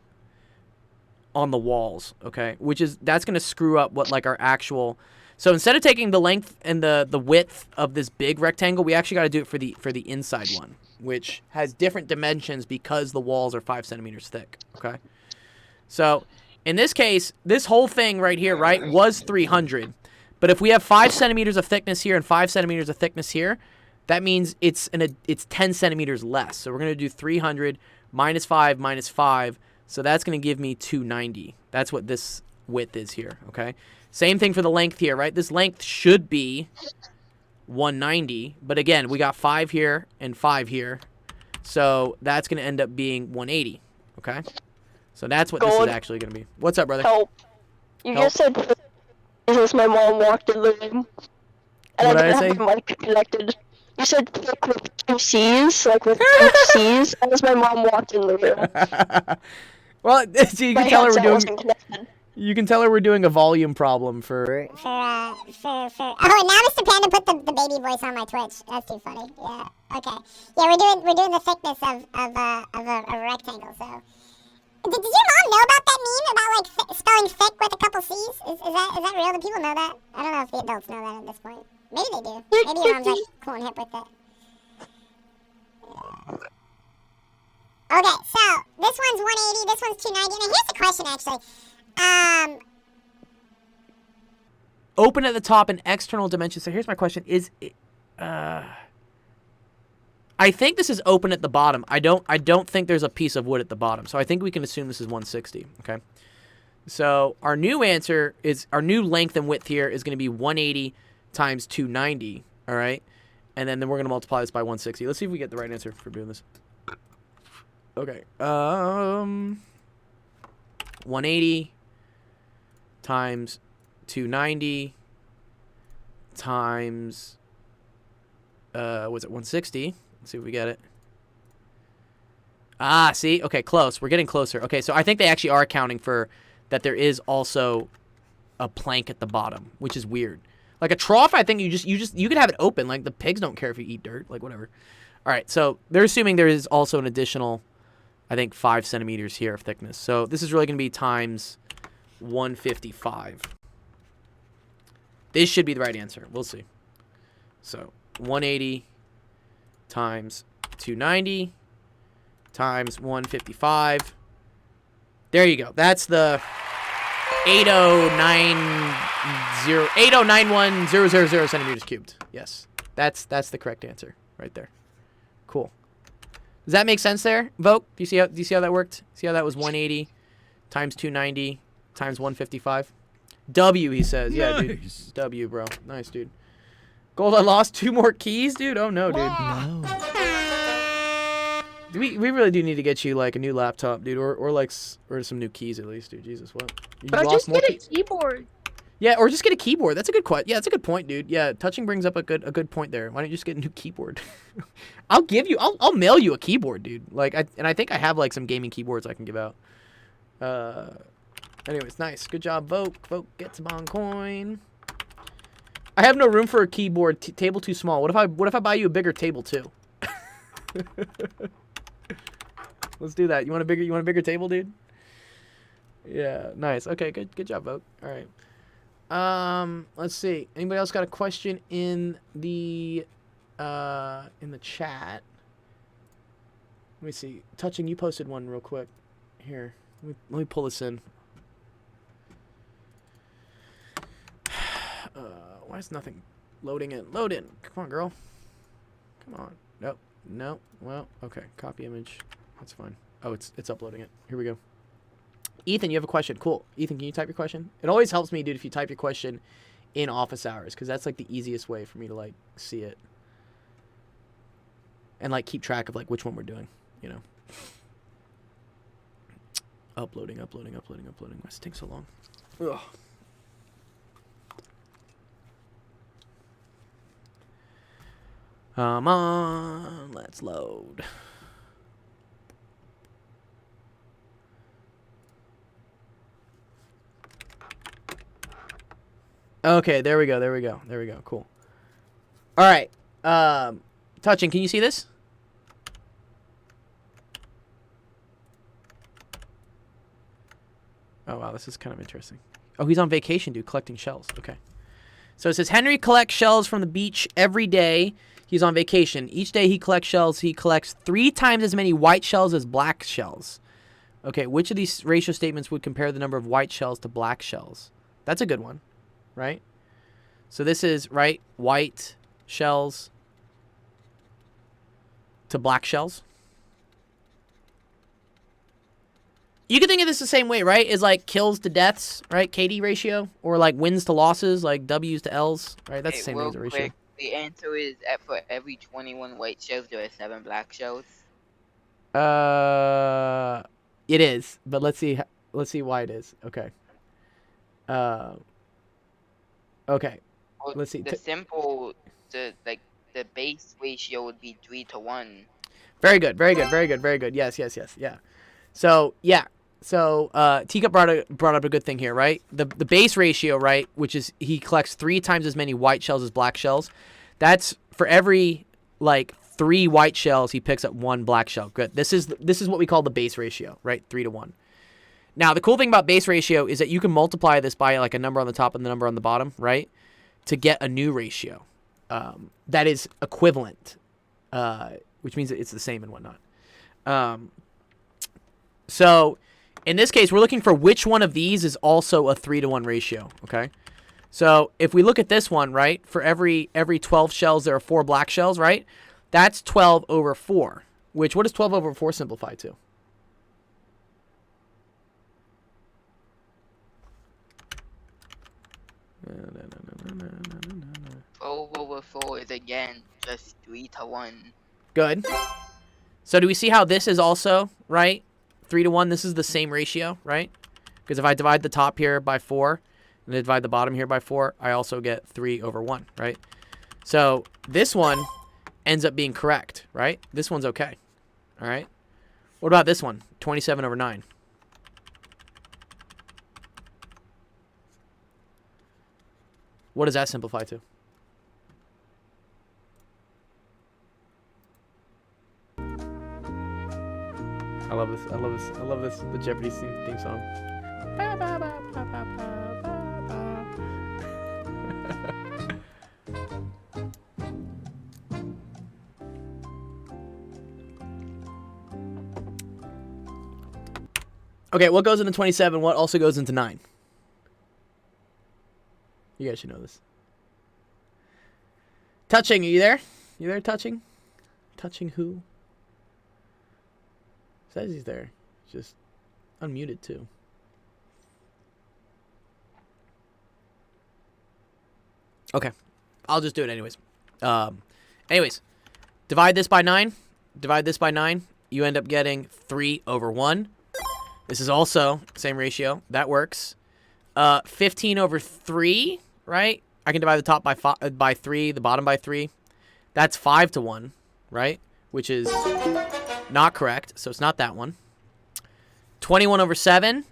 on the walls, okay? That's going to screw up what like our actual. So instead of taking the length and the width of this big rectangle, we actually got to do it for the inside one, which has different dimensions because the walls are 5 centimeters thick, okay? So in this case, this whole thing right here, right, was 300. But if we have 5 centimeters of thickness here and 5 centimeters of thickness here, that means it's 10 centimeters less. So we're going to do 300 minus 5 minus 5. So that's going to give me 290. That's what this width is here, okay? Same thing for the length here, right? This length should be 190. But again, we got 5 here and 5 here. So that's going to end up being 180, okay? So that's what this is actually going to be. What's up, brother? Help. You just said because my mom walked in the room. And What I did I didn't say? have the mic connected. You said thick with 2 C's, like with 2 C's, as my mom walked in the room. Well, so you My can tell her we're headset doing. wasn't connected. You can tell her we're doing a volume problem for. For. Oh, and now Mr. Panda put the baby voice on my Twitch. That's too funny. Yeah. Okay. Yeah, we're doing the thickness of a rectangle. So. Did your mom know about that meme about like spelling thick with a couple C's? Is that real? Do people know that? I don't know if the adults know that at this point. Maybe they do. Maybe your mom's like cool and hip with it. Okay, so this one's 180, this one's 290. Now here's the question actually. Open at the top in external dimensions. So here's my question: Is it, I think this is open at the bottom. I don't think there's a piece of wood at the bottom. So I think we can assume this is 160. Okay. So our new answer is our new length and width here is going to be 180 times 290. All right, and then we're going to multiply this by 160. Let's see if we get the right answer for doing this. Okay. 180 times 290 times was it 160? Let's see if we get it. Ah, see? Okay, close. We're getting closer. Okay, so I think they actually are accounting for that there is also a plank at the bottom, which is weird. Like a trough, I think you could have it open. Like the pigs don't care if you eat dirt, like whatever. All right, so they're assuming there is also an additional, I think, 5 centimeters here of thickness. So this is really going to be times 155. This should be the right answer. We'll see. So 180 times 290 times 155. There you go. That's the 8091,000 centimeters cubed. Yes, that's the correct answer right there. Cool. Does that make sense there, Vogue? Do you see how that worked? See how that was 180 times 290 times 155? W, he says. Yeah, dude. W, bro. Nice, dude. Gold, I lost 2 more keys, dude. Oh no, dude. No. We really do need to get you like a new laptop, dude, or some new keys at least, dude. Jesus, what? You But lost just more get a keys? keyboard. Yeah, or just get a keyboard. That's a good Yeah, that's a good point, dude. Yeah, touching brings up a good point there. Why don't you just get a new keyboard? I'll mail you a keyboard, dude. Like I think I have like some gaming keyboards I can give out. Anyways, nice. Good job, Vogue. Vogue gets a on coin. I have no room for a keyboard. Table too small. What if I buy you a bigger table too? Let's do that. You want a bigger table, dude? Yeah, nice. Okay, good job, Vogue. All right. Let's see. Anybody else got a question in the chat? Let me see. Touching, you posted one real quick. Here, let me pull this in. Why is nothing loading in? Load in. Come on, girl. Come on. Nope. No. Well, okay. Copy image. That's fine. Oh, it's uploading it. Here we go. Ethan, you have a question. Cool. Ethan, can you type your question? It always helps me, dude, if you type your question in office hours, because that's like the easiest way for me to like see it and like keep track of like which one we're doing, you know. Uploading. Why does it take so long? Ugh. Come on, let's load. Okay, there we go. Cool. All right. Touching, can you see this? Oh, wow, this is kind of interesting. Oh, he's on vacation, dude, collecting shells. Okay. So it says, Henry collects shells from the beach every day. He's on vacation. Each day he collects shells. He collects 3 times as many white shells as black shells. Okay, which of these ratio statements would compare the number of white shells to black shells? That's a good one, right? So this is, right, white shells to black shells. You can think of this the same way, right? Is like kills to deaths, right? KD ratio, or like wins to losses, like W's to L's, right? That's the same thing as a ratio. Quick, the answer is for every 21 white shells, there are 7 black shells. It is, but let's see why it is. Okay. Okay. Well, Let's see. The base ratio would be 3 to 1. Very good. Yes. Yeah. So, yeah. Teacup brought up a good thing here, right? The base ratio, right, which is he collects 3 times as many white shells as black shells. That's for every like 3 white shells, he picks up 1 black shell. Good. This is what we call the base ratio, right? 3 to 1. Now, the cool thing about base ratio is that you can multiply this by like a number on the top and the number on the bottom, right, to get a new ratio that is equivalent, which means that it's the same and whatnot. So in this case, we're looking for which one of these is also a 3 to 1 ratio, okay? So if we look at this one, right, for every 12 shells, there are 4 black shells, right? That's 12 over 4, which, what does 12 over 4 simplify to? 12 over 4 is again just 3 to 1. Good. So do we see how this is also, right, 3 to 1? This is the same ratio, right? Because if I divide the top here by 4 and I divide the bottom here by 4, I also get 3 over 1, right? So this one ends up being correct, right? This one's okay, all right? What about this one? 27 over 9. What does that simplify to? I love this. I love this. I love this. The Jeopardy theme song. Okay, what goes into 27? What also goes into 9? You guys should know this. Touching, are you there? You there, Touching? Touching who? Says he's there. Just unmuted too. Okay. I'll just do it anyways. Anyways, divide this by 9. Divide this by 9. You end up getting 3 over 1. This is also same ratio. That works. 15 over 3, right? I can divide the top by 3, the bottom by 3. That's 5 to 1, right? Which is not correct, so it's not that one. 21 over 7,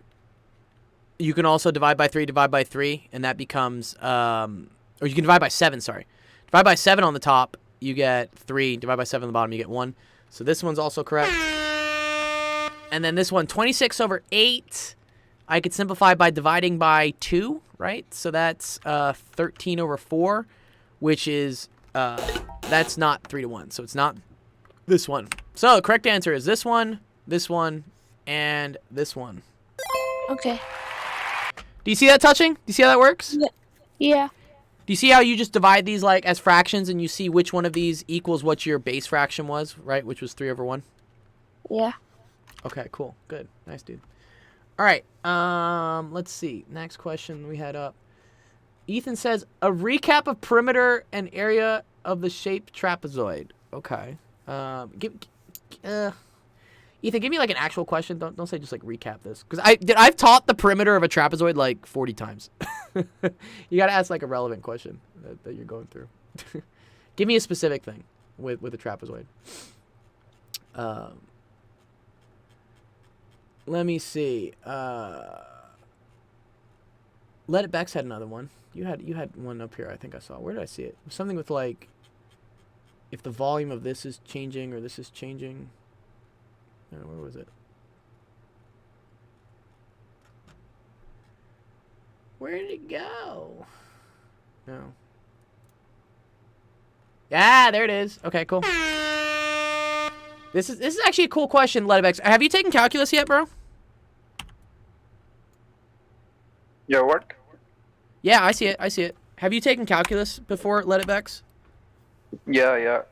you can also divide by 3, and that becomes, or you can divide by 7, sorry. Divide by 7 on the top, you get 3. Divide by 7 on the bottom, you get 1. So this one's also correct. And then this one, 26 over 8, I could simplify by dividing by 2, right? So that's 13 over 4, which is, that's not 3 to 1. So it's not this one. So the correct answer is this one, and this one. Okay. Do you see that, Touching? Do you see how that works? Yeah. Do you see how you just divide these like as fractions and you see which one of these equals what your base fraction was, right? Which was 3 over 1? Yeah. Okay, cool. Good. Nice, dude. All right. Let's see. Next question we had up. Ethan says, a recap of perimeter and area of the shaped trapezoid. Okay. Ethan, give me like an actual question. Don't say just like recap this. Because I've taught the perimeter of a trapezoid like 40 times. You got to ask like a relevant question that you're going through. Give me a specific thing with a trapezoid. Let me see. Let It Bex had another one. You had one up here. I think I saw. Where did I see it? Something with like, if the volume of this is changing or this is changing. Where was it? Where did it go? No. Yeah, there it is. Okay, cool. This is actually a cool question, Let It Bex. Have you taken calculus yet, bro? Yeah, what? Yeah, I see it. I see it. Have you taken calculus before, Let It Bex? Yeah, yeah.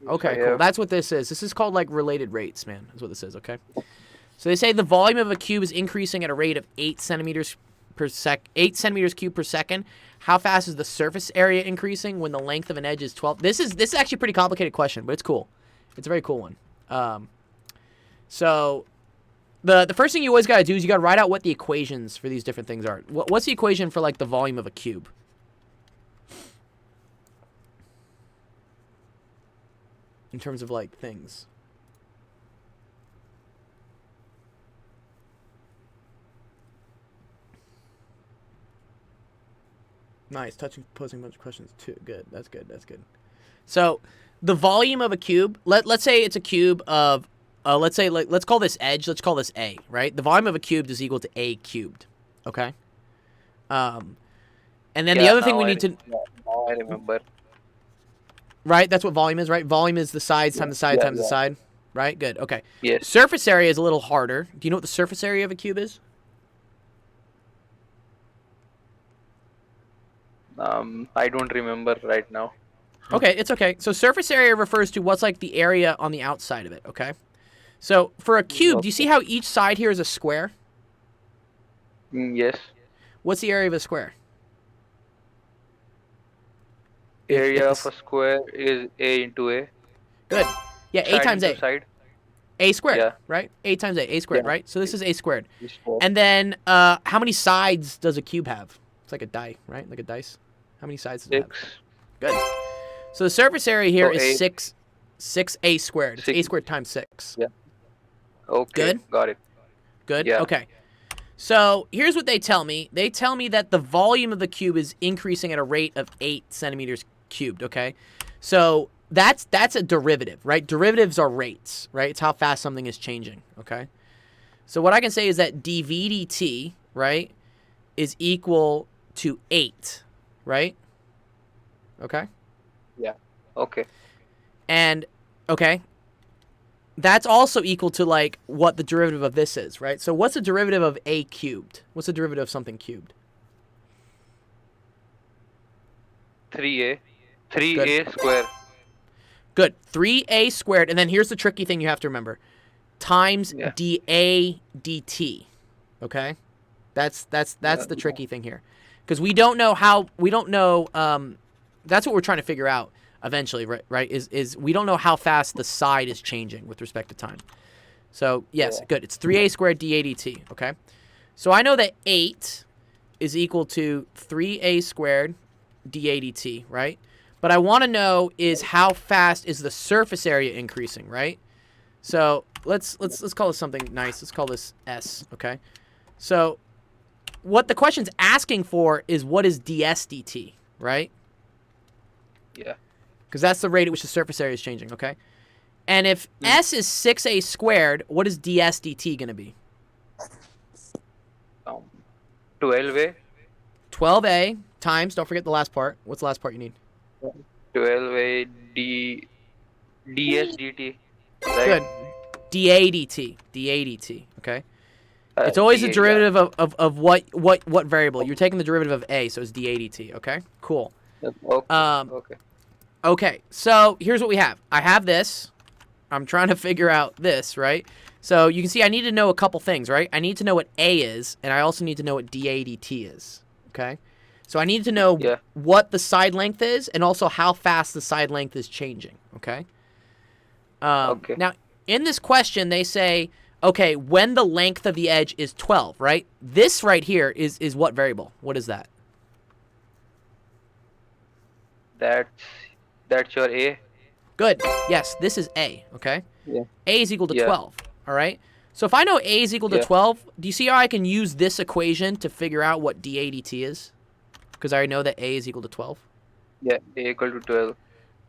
Okay, Yeah. cool. That's what this is. This is called like related rates, man. Is what this is, okay? So they say the volume of a cube is increasing at a rate of 8 centimeters cubed per second. How fast is the surface area increasing when the length of an edge is 12? This is actually a pretty complicated question, but it's cool. It's a very cool one. So the first thing you always gotta do is you gotta write out what the equations for these different things are. What's the equation for like the volume of a cube? In terms of, like, things. Nice. Touching, posing a bunch of questions too. Good. That's good. That's good. So, the volume of a cube. Let's say it's a cube of. Let's say let's call this edge. Let's call this A. Right. The volume of a cube is equal to A cubed. Okay. And then the other thing we need to. Now I remember. Right. That's what volume is. Right. Volume is the sides times the side times the side. Right. Good. Okay. Yes. Surface area is a little harder. Do you know what the surface area of a cube is? I don't remember right now. Okay, it's okay. So surface area refers to what's like the area on the outside of it, okay? So for a cube, do you see how each side here is a square? Yes. What's the area of a square? Area of a square is A into A. Good. Yeah, A Side times into A. Side. A squared, Yeah. right? A times A squared, Yeah. right? So this is A squared. This four. And then how many sides does a cube have? It's like a die, right? Like a dice. How many sides does it have? 6. Good. So the surface area here So is A- 6A squared. It's A 6. squared times 6. Yeah. Okay. Good? Got it. Good? Yeah. Okay. So here's what they tell me. They tell me that the volume of the cube is increasing at a rate of 8 centimeters cubed, okay? So that's a derivative, right? Derivatives are rates, right? It's how fast something is changing, okay? So what I can say is that dv dt, right, is equal to 8, right? Okay? Okay. And, okay, that's also equal to, like, what the derivative of this is, right? So what's the derivative of a cubed? What's the derivative of something cubed? 3A. 3A square. Good. 3a squared, and then here's the tricky thing you have to remember. Times Yeah. dA dt. Okay? That's the tricky thing here. Because we don't know that's what we're trying to figure out eventually, right? Is we don't know how fast the side is changing with respect to time. So, yes, Yeah. good. It's 3a squared dA dt, okay? So I know that 8 is equal to 3a squared dA dt, right? But I want to know is how fast is the surface area increasing, right? So let's call this something nice. Let's call this S, okay? So what the question's asking for is what is ds dt, right? Yeah. Because that's the rate at which the surface area is changing, okay? And if S is 6a squared, what is ds dt going to be? 12A. 12a times, don't forget the last part. What's the last part you need? 12A ds dt. Right? Good. dA dt. dA dt, okay? Uh, It's always a dA, derivative of what variable. You're taking the derivative of a, so it's dA dt, okay? Cool. Yeah. Okay. Okay. Okay, so here's what we have. I have this. I'm trying to figure out this, right? So you can see I need to know a couple things, right? I need to know what A is, and I also need to know what dA dt is, okay? So I need to know Yeah. what the side length is and also how fast the side length is changing, okay? Okay. Now, in this question, they say, okay, when the length of the edge is 12, right? This right here is what variable? What is that? That's your A. Good. Yes, this is A, okay? Yeah. A is equal to Yeah. 12, all right? So if I know A is equal to Yeah. 12, do you see how I can use this equation to figure out what dA dt is? Because I already know that A is equal to 12. Yeah. A equal to 12.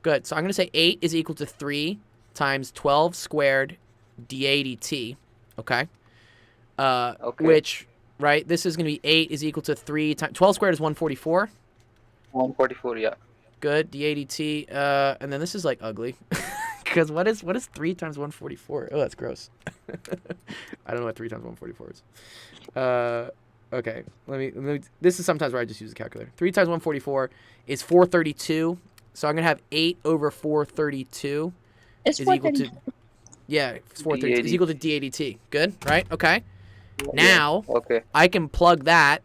Good. So I'm going to say 8 is equal to 3 times 12 squared dA dt, okay? Okay. Which, right, this is going to be 8 is equal to 3 times... 12 squared is 144. 144. Yeah. Good. dA dt. And then this is, like, ugly. Because what is 3 times 144? Oh, that's gross. I don't know what 3 times 144 is. Okay. Let me. This is sometimes where I just use a calculator. 3 times 144 is 432. So I'm going to have 8 over 432 It's is equal to... Yeah, it's 432 is equal to dA dt. Good, right? Okay. Now, Okay. I can plug that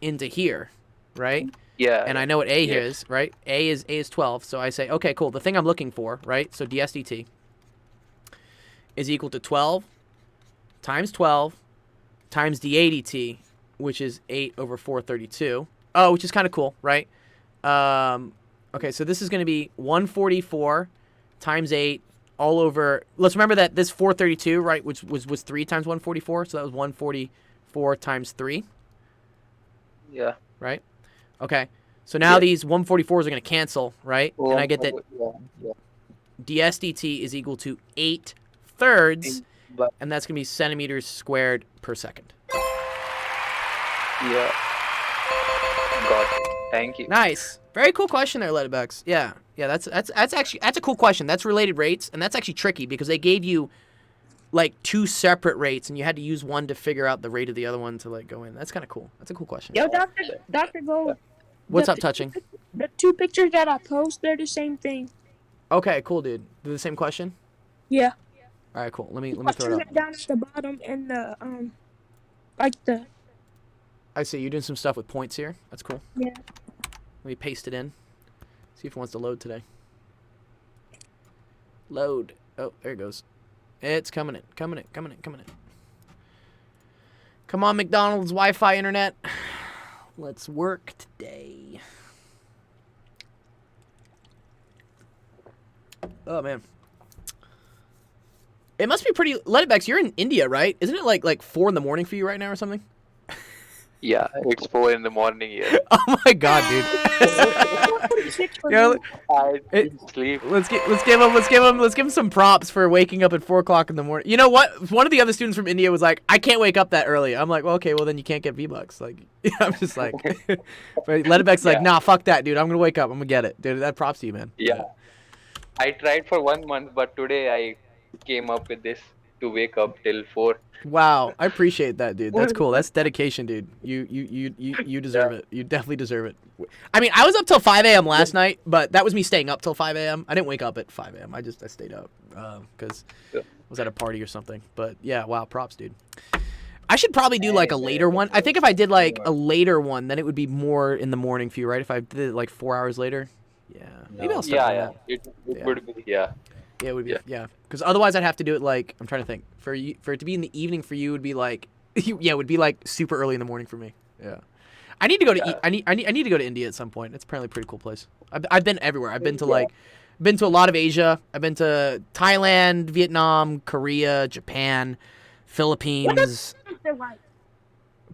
into here, right? Yeah. And I know what A here Yes. is, right? A is 12. So I say, okay, cool. The thing I'm looking for, right? So ds dt is equal to 12 times 12 times dA dt, which is 8 over 432. Oh, which is kind of cool, right? Okay, so this is going to be 144 times 8 all over... Let's remember that this 432, right, which was 3 times 144. So that was 144 times 3. Yeah. Right? Okay. So now these 144s are going to cancel, right? And I get that Yeah. dsdt is equal to 8/3, But and that's going to be centimeters squared per second. yeah, got it. Thank you. Nice. Very cool question there, Letterbox. Yeah. Yeah, that's a cool question. That's related rates, and that's actually tricky because they gave you like 2 separate rates, and you had to use one to figure out the rate of the other one to like go in. That's kind of cool. That's a cool question. Yo, Dr. Gold. What's the up, Touching? The 2 pictures that I post, they're the same thing. Okay, cool, dude. Do the same question? Yeah. All right, cool. Let me throw it up. Down at the bottom and the like the. I see you're doing some stuff with points here. That's cool. Yeah. Let me paste it in. See if it wants to load today. Load. Oh, there it goes. It's coming in. Coming in. Coming in. Coming in. Come on, McDonald's Wi-Fi internet. Let's work today. Oh man. It must be pretty. Letterbox, you're in India, right? Isn't it like 4 in the morning for you right now or something? Yeah, it's 4 in the morning here. Oh my god, dude. Yo, I didn't sleep. let's give him some props for waking up at 4 o'clock in the morning. You know what? One of the other students from India was like, "I can't wake up that early." I'm like, "Well, okay, well then you can't get V-Bucks." Like, I'm just like, but Letterbox like, "Nah, fuck that, dude. I'm gonna wake up. I'm gonna get it, dude." That props to you, man. Yeah. I tried for 1 month, but today I came up with this to wake up till 4. Wow, I appreciate that, dude. That's cool. That's dedication, dude. You deserve it. You definitely deserve it. I mean, I was up till 5 a.m. last night, but that was me staying up till 5 a.m. I didn't wake up at 5 a.m. I stayed up because I was at a party or something. But yeah, wow, props, dude. I should probably do like a later one. I think if I did like a later one, then it would be more in the morning for you, right? If I did it like 4 hours later. Yeah, maybe I'll start doing that. It Yeah. would be, yeah. Yeah, it would be. Yeah, because otherwise I'd have to do it like I'm trying to think. For it to be in the evening for you would be like, yeah, it would be like super early in the morning for me. Yeah, I need to go to I need to go to India at some point. It's apparently a pretty cool place. I've been everywhere. I've been to been to a lot of Asia. I've been to Thailand, Vietnam, Korea, Japan, Philippines.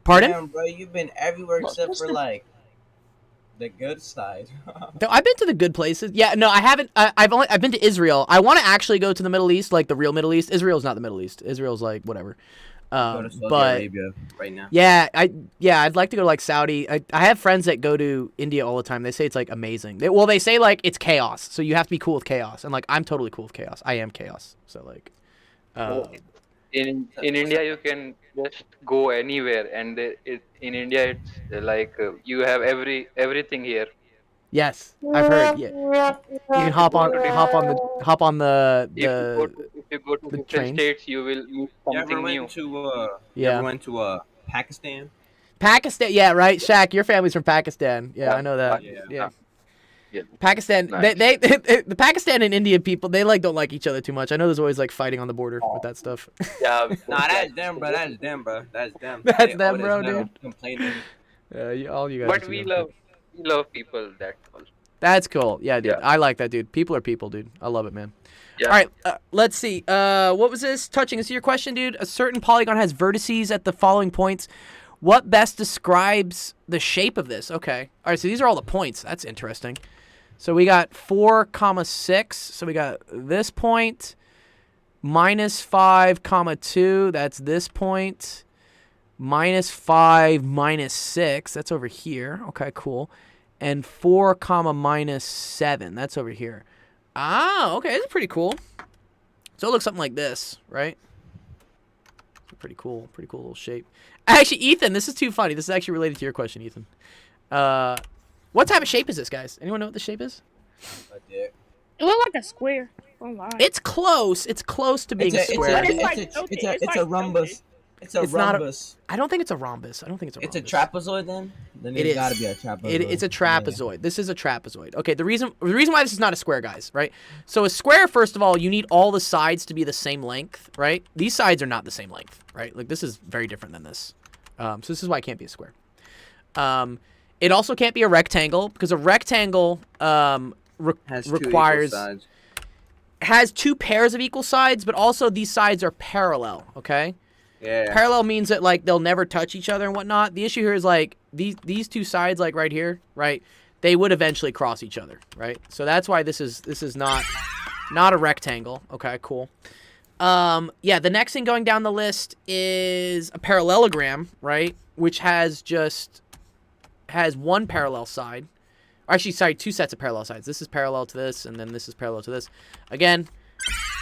Pardon? Damn, bro, you've been everywhere except for like the good side. No, I've been to the good places. Yeah, no, I haven't. I've been to Israel. I want to actually go to the Middle East, like the real Middle East. Israel's not the Middle East. Israel's like whatever. Go to Saudi But Arabia right now. yeah, I'd like to go to like Saudi. I have friends that go to India all the time. They say it's like amazing. They say like it's chaos, so you have to be cool with chaos. And like I'm totally cool with chaos. I am chaos. So like, In India, you can just go anywhere, and in India, it's like you have everything here. yes, I've heard. Yeah, you can hop on the If you go to the different trains. states, you will meet You ever something went new. to Yeah. You ever went to Pakistan? Pakistan. Yeah, right. Shaq, your family's from Pakistan. Yeah, I know that. Yeah. Yeah. Yeah. Pakistan, Nice. they the Pakistan and Indian people, they like don't like each other too much. I know there's always like fighting on the border with that stuff. Yeah. Nah, that's them, bro. That's them, bro. That's them. That's They them, always bro, now dude. Complaining. All you guys. But are we together. love people. That's all. That's cool. Yeah, dude. Yeah. I like that, dude. People are people, dude. I love it, man. Yeah. All right, let's see. What was this? Touching. Is your question, dude? A certain polygon has vertices at the following points. What best describes the shape of this? Okay. All right, so these are all the points. That's interesting. So we got 4, 6. So we got this point. -5, 2. That's this point. -5, -6. That's over here. Okay, cool. And 4, -7. That's over here. Ah, okay. This is pretty cool. So it looks something like this, right? Pretty cool little shape. Actually, Ethan, this is too funny. This is actually related to your question, Ethan. What type of shape is this, guys? Anyone know what the shape is? A dick. It looked like a square. Don't lie. It's close. It's close to being It's a, square. It's like tilted. it's a It's like rhombus. It's a It's not a- rhombus. I don't think it's a rhombus. I don't think it's a It's rhombus. a trapezoid then? Then It it's is. gotta be a trapezoid. It's a trapezoid. This is a trapezoid. Okay, the reason why this is not a square, guys, right? So a square, first of all, you need all the sides to be the same length, right? These sides are not the same length, right? Like this is very different than this. So this is why it can't be a square. It also can't be a rectangle because a rectangle Has two equal requires sides. has 2 pairs of equal sides, but also these sides are parallel. Okay. Yeah. Parallel means that like they'll never touch each other and whatnot. The issue here is like these 2 sides, like right here, right? they would eventually cross each other, right? So that's why this is not a rectangle. Okay, cool. Yeah, the next thing going down the list is a parallelogram, right? Which has one parallel side. Or actually, sorry, two sets of parallel sides. This is parallel to this, and then this is parallel to this. Again,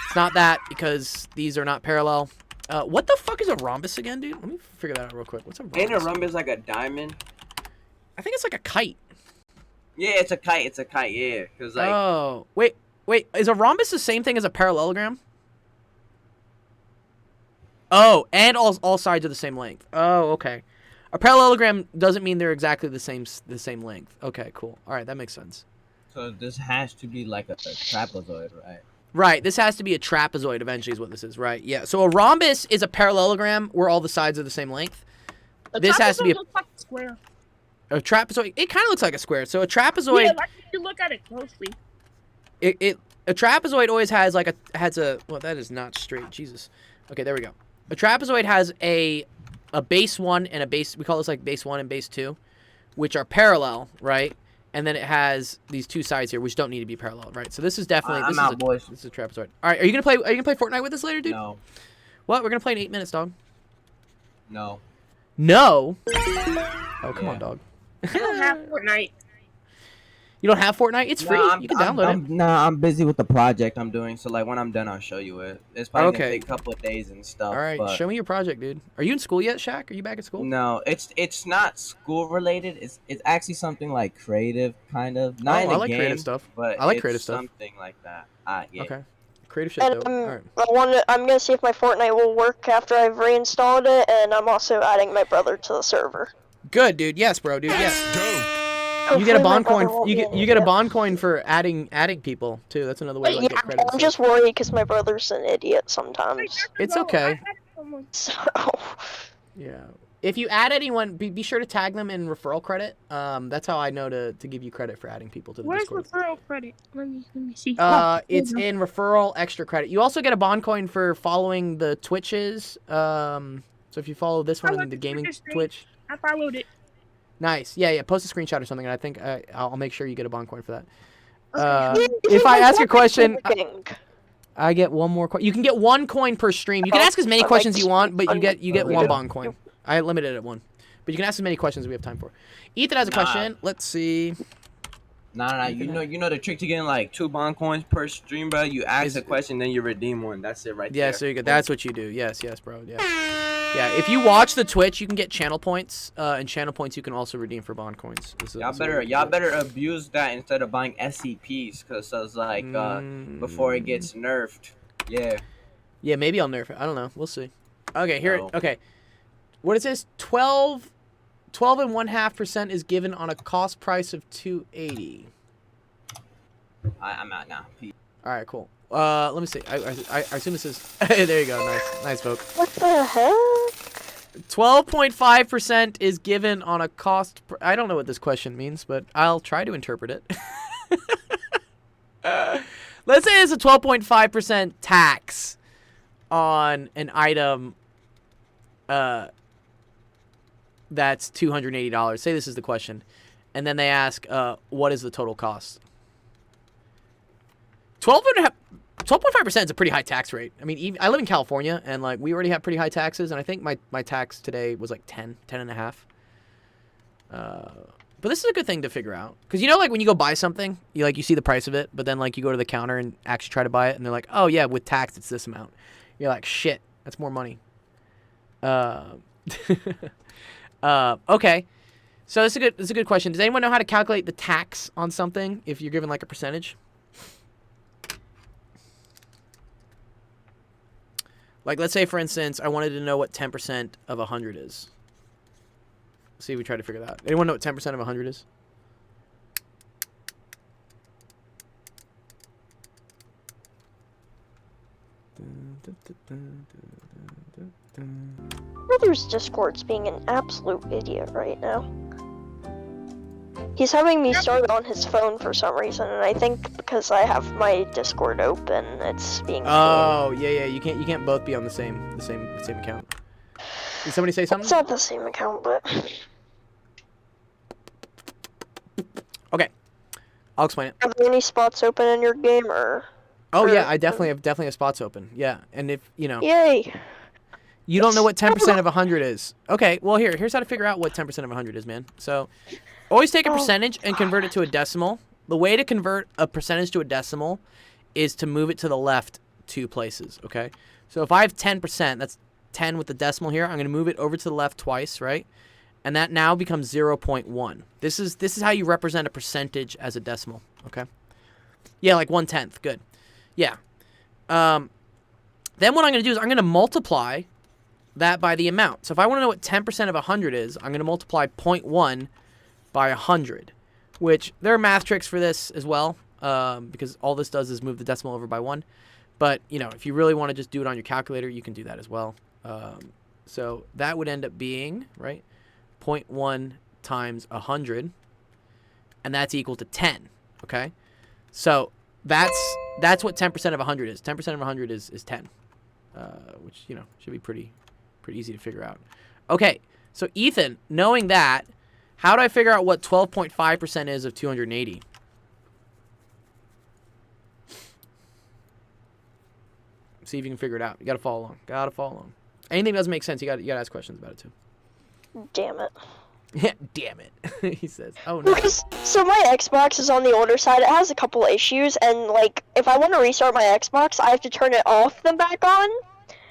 it's not that because these are not parallel. What the fuck is a rhombus again, dude? Let me figure that out real quick. What's a rhombus? Ain't a rhombus like a diamond? I think it's like a kite. Yeah, it's a kite. It's a kite. Yeah, cause like. Oh, wait. Is a rhombus the same thing as a parallelogram? Oh, and all sides are the same length. Oh, okay. A parallelogram doesn't mean they're exactly the same length. Okay, cool. All right, that makes sense. So this has to be like a trapezoid, right? Right, this has to be a trapezoid eventually is what this is, right? Yeah, so a rhombus is a parallelogram where all the sides are the same length. This has to be looks like a square. a trapezoid. It kind of looks like a square. So a trapezoid... Yeah, like if you look at it closely. A trapezoid always has like a... Well, that is not straight. Jesus. Okay, there we go. A trapezoid has a base 1 and a base... We call this like base 1 and base 2, which are parallel, right? And then it has these two sides here, which don't need to be parallel, right? So this is definitely... boys. This is a trapezoid. All right, are you gonna play Fortnite with us later, dude? No. What? We're gonna play in 8 minutes, dog. No. No? Oh, come on, dog. I don't have Fortnite. You don't have Fortnite? It's free. You can download it. Nah, I'm busy with the project I'm doing. So like when I'm done, I'll show you it. It's probably gonna take a couple of days and stuff. All right, but... show me your project, dude. Are you in school yet, Shaq? Are you back at school? No, it's not school related. It's actually something like creative, kind of. Not in I the like game, creative stuff. But I like creative stuff. Something like that. Yeah. Okay. Creative shit, And though. All right. I'm gonna see if my Fortnite will work after I've reinstalled it, and I'm also adding my brother to the server. Good, dude. Yes, bro, dude. Yes. You get a bond coin. You get a bond coin for adding people too. That's another way to like, get credit. I'm just worried because my brother's an idiot sometimes. It's okay. So. Yeah. If you add anyone, be sure to tag them in referral credit. That's how I know to give you credit for adding people to the Where's Discord. referral credit? Let me see. It's in referral extra credit. You also get a bond coin for following the Twitches. So if you follow this one, the gaming Twitch. I followed it. Nice. Yeah. Post a screenshot or something, and I think I'll make sure you get a bond coin for that. Okay. If I ask a question, I get one more coin. You can get one coin per stream. You can ask as many questions you want, but you get one bond coin. I limited it at one, but you can ask as many questions as we have time for. Ethan has a question. Let's see. Nah. You know the trick to getting like 2 bond coins per stream, bro. You ask a question, then you redeem one. That's it, right there. Yeah, so you go. That's what you do. Yes, bro. Yeah. Yeah. If you watch the Twitch, you can get channel points, and channel points you can also redeem for bond coins. Y'all better abuse that instead of buying SCPs, cause it's like before it gets nerfed. Yeah. Yeah, maybe I'll nerf it. I don't know. We'll see. Okay, here. Okay. What it says, 12.5% is given on a cost price of $280. I'm out now. Peace. All right, cool. Let me see. I assume this is. There you go. Nice, folk. What the heck? 12.5% is given on a cost. I don't know what this question means, but I'll try to interpret it. Let's say it's a 12.5% tax on an item. That's $280. Say this is the question, and then they ask, "What is the total cost?" 12.5% is a pretty high tax rate. I mean, I live in California, and like we already have pretty high taxes, and I think my tax today was like 10 and a half. But this is a good thing to figure out, because you know, like when you go buy something, you see the price of it, but then like you go to the counter and actually try to buy it, and they're like, "Oh yeah, with tax it's this amount." You're like, "Shit, that's more money." Okay. So this is a good question. Does anyone know how to calculate the tax on something if you're given like a percentage? Like, let's say, for instance, I wanted to know what 10% of 100 is. Let's see if we try to figure that out. Anyone know what 10% of 100 is? Brother's Discord's being an absolute idiot right now. He's having me start on his phone for some reason, and I think because I have my Discord open, it's being. Oh yeah. You can't both be on the same account. Did somebody say something? It's not the same account, but. Okay. I'll explain it. Are there any spots open in your game, or? Oh yeah, or- I definitely have spots open. Yeah, and if you know, Yay! you don't know what 10% of 100 is. Okay, well here's how to figure out what 10% of 100 is, man. So, always take a Oh, percentage and convert it to a decimal. The way to convert a percentage to a decimal is to move it to the left 2 places. Okay, so if I have 10%, that's 10 with the decimal here. I'm gonna move it over to the left twice, right? And that now becomes 0.1. This is how you represent a percentage as a decimal. Okay. Yeah, like 1/10. Good. Yeah. Then what I'm going to do is I'm going to multiply that by the amount. So if I want to know what 10% of 100 is, I'm going to multiply 0.1 by 100, which there are math tricks for this as well, because all this does is move the decimal over by 1. But, you know, if you really want to just do it on your calculator, you can do that as well. So that would end up being, right, 0.1 times 100, and that's equal to 10, okay? So that's what 10% of 100 is. 10% of 100 is 10, which, you know, should be pretty easy to figure out. Okay, so Ethan, knowing that, how do I figure out what 12.5% is of 280? See if you can figure it out. You got to follow along. Anything that doesn't make sense, you got to ask questions about it too. Damn it. Yeah, damn it. He says, oh no. So my Xbox is on the older side. It has a couple issues, and like if I want to restart my Xbox, I have to turn it off then back on.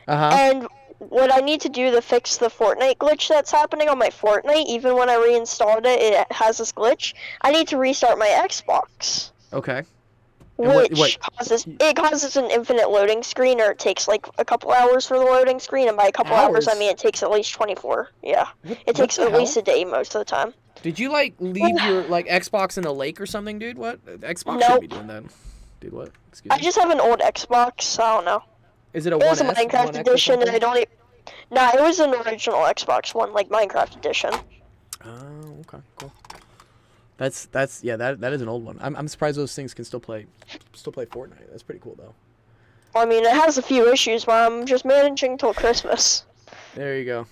And what I need to do to fix the Fortnite glitch that's happening on my Fortnite, even when I reinstalled it, it has this glitch. I need to restart my Xbox. Okay. Which causes an infinite loading screen, or it takes like a couple hours for the loading screen, and by a couple hours I mean it takes at least 24. Yeah, it takes at least a day most of the time. Did you like leave your like Xbox in a lake or something, dude? What? Xbox Nope. should be doing that. Dude, what? Excuse me. I just have an old Xbox. I don't know. Is it a It was a 1S? Minecraft 1X or edition, and something? I don't. Nah, it was an original Xbox One, like Minecraft edition. Oh, okay, cool. That's yeah, that is an old one. I'm surprised those things can still play Fortnite. That's pretty cool though. I mean, it has a few issues, but I'm just managing till Christmas. There you go.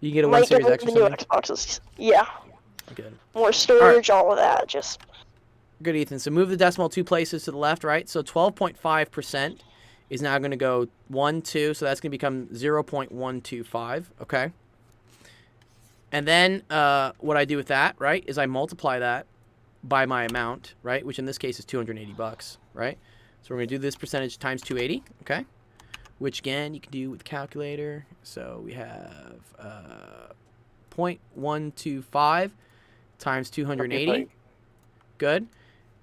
You can get a 1 Might get Series one X of or the new something. Xboxes. Yeah. Good. More storage, all of that. Just. Good, Ethan. So move the decimal 2 places to the left, right? So 12.5% is now going to go 1, 2. So that's going to become 0.125. Okay. And then what I do with that, right, is I multiply that by my amount, right, which in this case is $280, right? So we're going to do this percentage times 280, okay, which again you can do with the calculator. So we have 0.125 times 280. Good.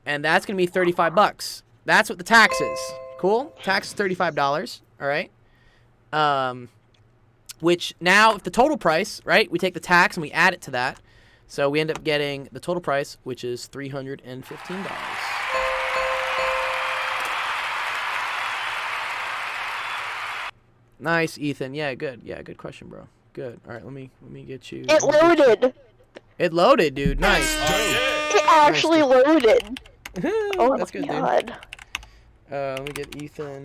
And that's going to be $35. That's what the tax is. Cool? Tax is $35, all right? Which now, if the total price, right, we take the tax and we add it to that. So we end up getting the total price, which is $315. Nice, Ethan. Yeah, good. Yeah, good question, bro. Good. All right, let me get you. It loaded. It loaded, dude. Nice. It actually loaded. Oh That's my good, god. dude. Let me get Ethan.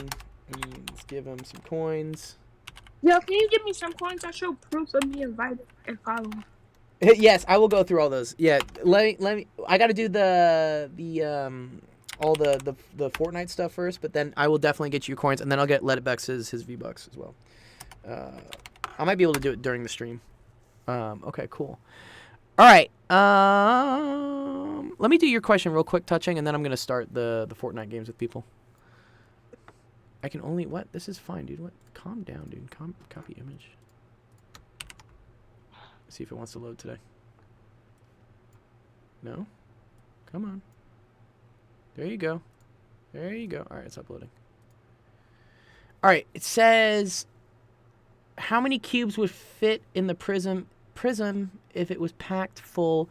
Let's give him some coins. Yo, can you give me some coins? I show proof of me invited and following. Yes, I will go through all those. Yeah, let me. I got to do all the Fortnite stuff first, but then I will definitely get you coins, and then I'll get Letitbex's his V-Bucks as well. I might be able to do it during the stream. Okay, cool. All right. Let me do your question real quick, Touching, and then I'm gonna start the Fortnite games with people. I can only what? This is fine, dude. What? Calm down, dude. Copy image. See if it wants to load today. No? Come on. There you go. There you go. All right, it's uploading. All right, it says how many cubes would fit in the prism if it was packed full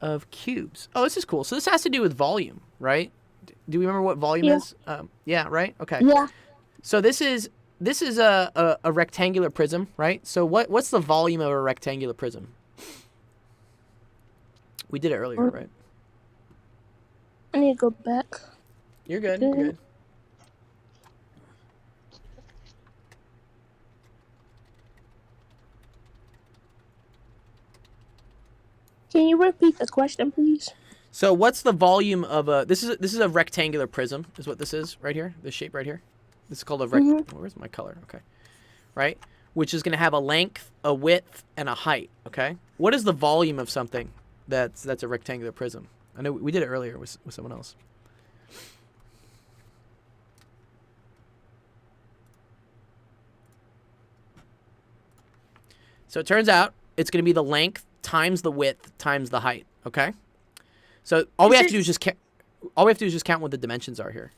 of cubes? Oh, this is cool. So this has to do with volume, right? Do we remember what volume is? Yeah, right? Okay. Yeah. So this is a rectangular prism, right? So what's the volume of a rectangular prism? We did it earlier, right? I need to go back. You're good. You're good. Can you repeat the question, please? So what's the volume of a? This is a rectangular prism. Is what this is right here. This shape right here. This is called a Where's my color? Okay. Right. Which is going to have a length, a width, and a height. Okay. What is the volume of something that's a rectangular prism? I know we did it earlier with someone else. So it turns out it's going to be the length times the width times the height. Okay. So all we have to do is just count what the dimensions are here.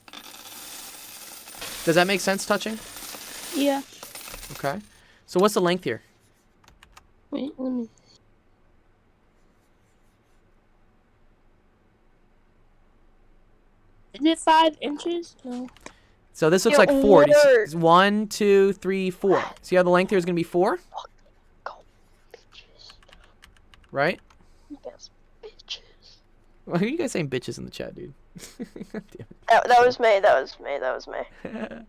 Does that make sense, touching? Yeah. Okay. So what's the length here? Wait, let me. Is it 5 inches? No. So this looks like 4. Do you see, 1, 2, 3, 4. See how the length here is going to be 4? Right? Yes, bitches. Why are you guys saying bitches in the chat, dude? God damn That was me. That was me. it.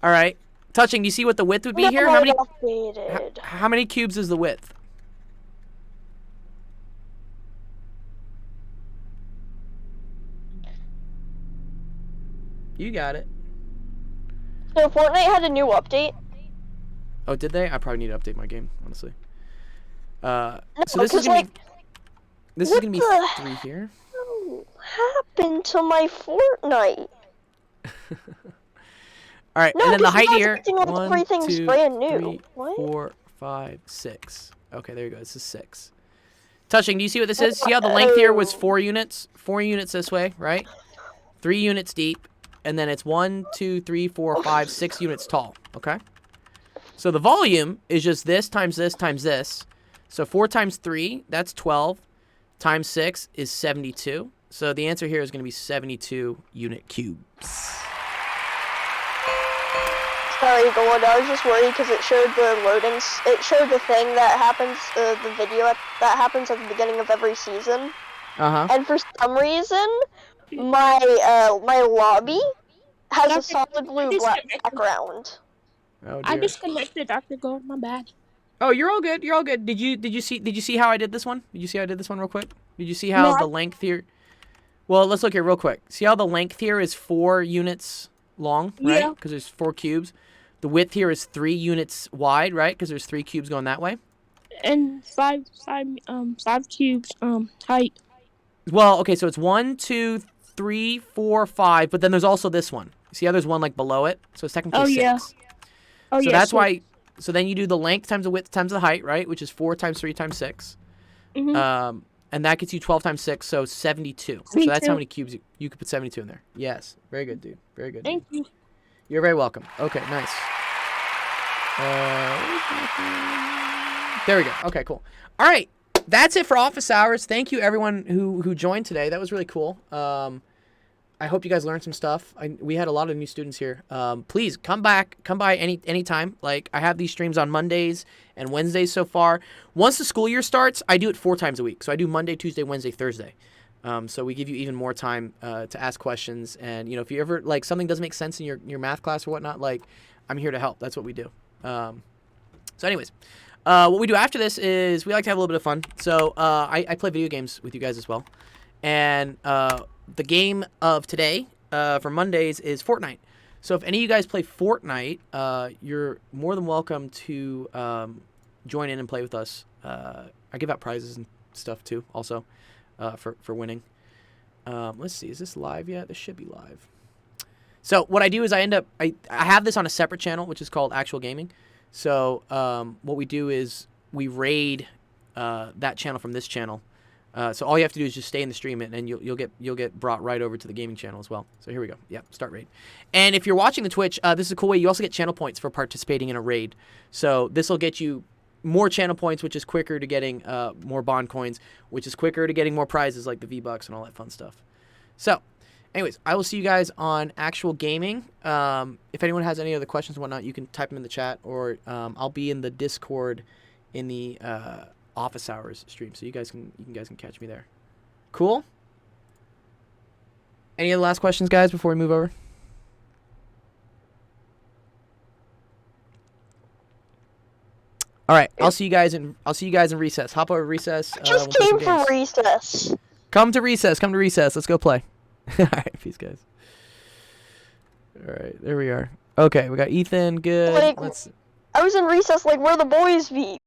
All right. Touching, do you see what the width would be here? How many cubes is the width? You got it. So Fortnite had a new update. Oh, did they? I probably need to update my game, honestly. No, So this is gonna be what gonna be the 3 here. hell happened to my Fortnite? All right, No, and then the because height I was here. expecting all 1, everything's 2, brand new. 3, What? 4, 5, 6. Okay, there you go. This is 6. Touching, do you see what this is? See how the length here was 4 units? 4 units this way, right? 3 units deep, and then it's 1, 2, 3, 4, 5, 6 units tall. Okay. So the volume is just this times this times this. So 4 times 3, that's 12. Times 6 is 72. So the answer here is going to be 72 unit cubes. Sorry, Gold. I was just worried because it showed the loadings. It showed the thing that happens, the video that happens at the beginning of every season. And for some reason, my my lobby has a solid blue background. Oh dear. I disconnected Dr. Gold, my bad. Oh, you're all good. You're all good. Did you see how I did this one? Did you see how I did this one real quick? Did you see how the length here? Well, let's look here real quick. See how the length here is 4 units long, right? Yeah. Because there's 4 cubes. The width here is 3 units wide, right? Because there's 3 cubes going that way. And 5 cubes height. Well, okay, so it's 1, 2, 3, 4, 5, but then there's also this one. See how there's one like below it? So it's technically 6. Yeah. Oh, so that's why. So then you do the length times the width times the height, right? Which is 4 times 3 times 6. And that gets you 12 times 6, so 72. So that's how many cubes you could put 72 in there. Yes. Very good, dude. Very good. Thank you. You're very welcome. Okay, nice. There we go. Okay, cool. All right. That's it for office hours. Thank you, everyone who joined today. That was really cool. I hope you guys learned some stuff. We had a lot of new students here. Please come by anytime. Like, I have these streams on Mondays and Wednesdays so far. Once the school year starts, I do it 4 times a week. So I do Monday, Tuesday, Wednesday, Thursday. So we give you even more time to ask questions. And, you know, if you ever, like, something doesn't make sense in your math class or whatnot, like, I'm here to help. That's what we do. So anyways, what we do after this is we like to have a little bit of fun. So I play video games with you guys as well. And the game of today for Mondays is Fortnite. So if any of you guys play Fortnite, you're more than welcome to join in and play with us. I give out prizes and stuff too, also, for winning. Let's see, is this live yet? This should be live. So what I do is I have this on a separate channel, which is called Actual Gaming. So what we do is we raid that channel from this channel. So all you have to do is just stay in the stream, and you'll get brought right over to the gaming channel as well. So here we go. Yep, start raid. And if you're watching the Twitch, this is a cool way. You also get channel points for participating in a raid. So this will get you more channel points, which is quicker to getting more bond coins, which is quicker to getting more prizes like the V-Bucks and all that fun stuff. So, anyways, I will see you guys on Actual Gaming. If anyone has any other questions and whatnot, you can type them in the chat, or I'll be in the Discord in the office hours stream, so you guys can catch me there. Cool. Any other last questions, guys, before we move over? All right, I'll see you guys in recess. Hop over recess. I just came from recess. Come to recess. Come to recess. Let's go play. All right, peace, guys. All right, there we are. Okay, we got Ethan. Good. Like, Let's. I was in recess, like, where the boys be.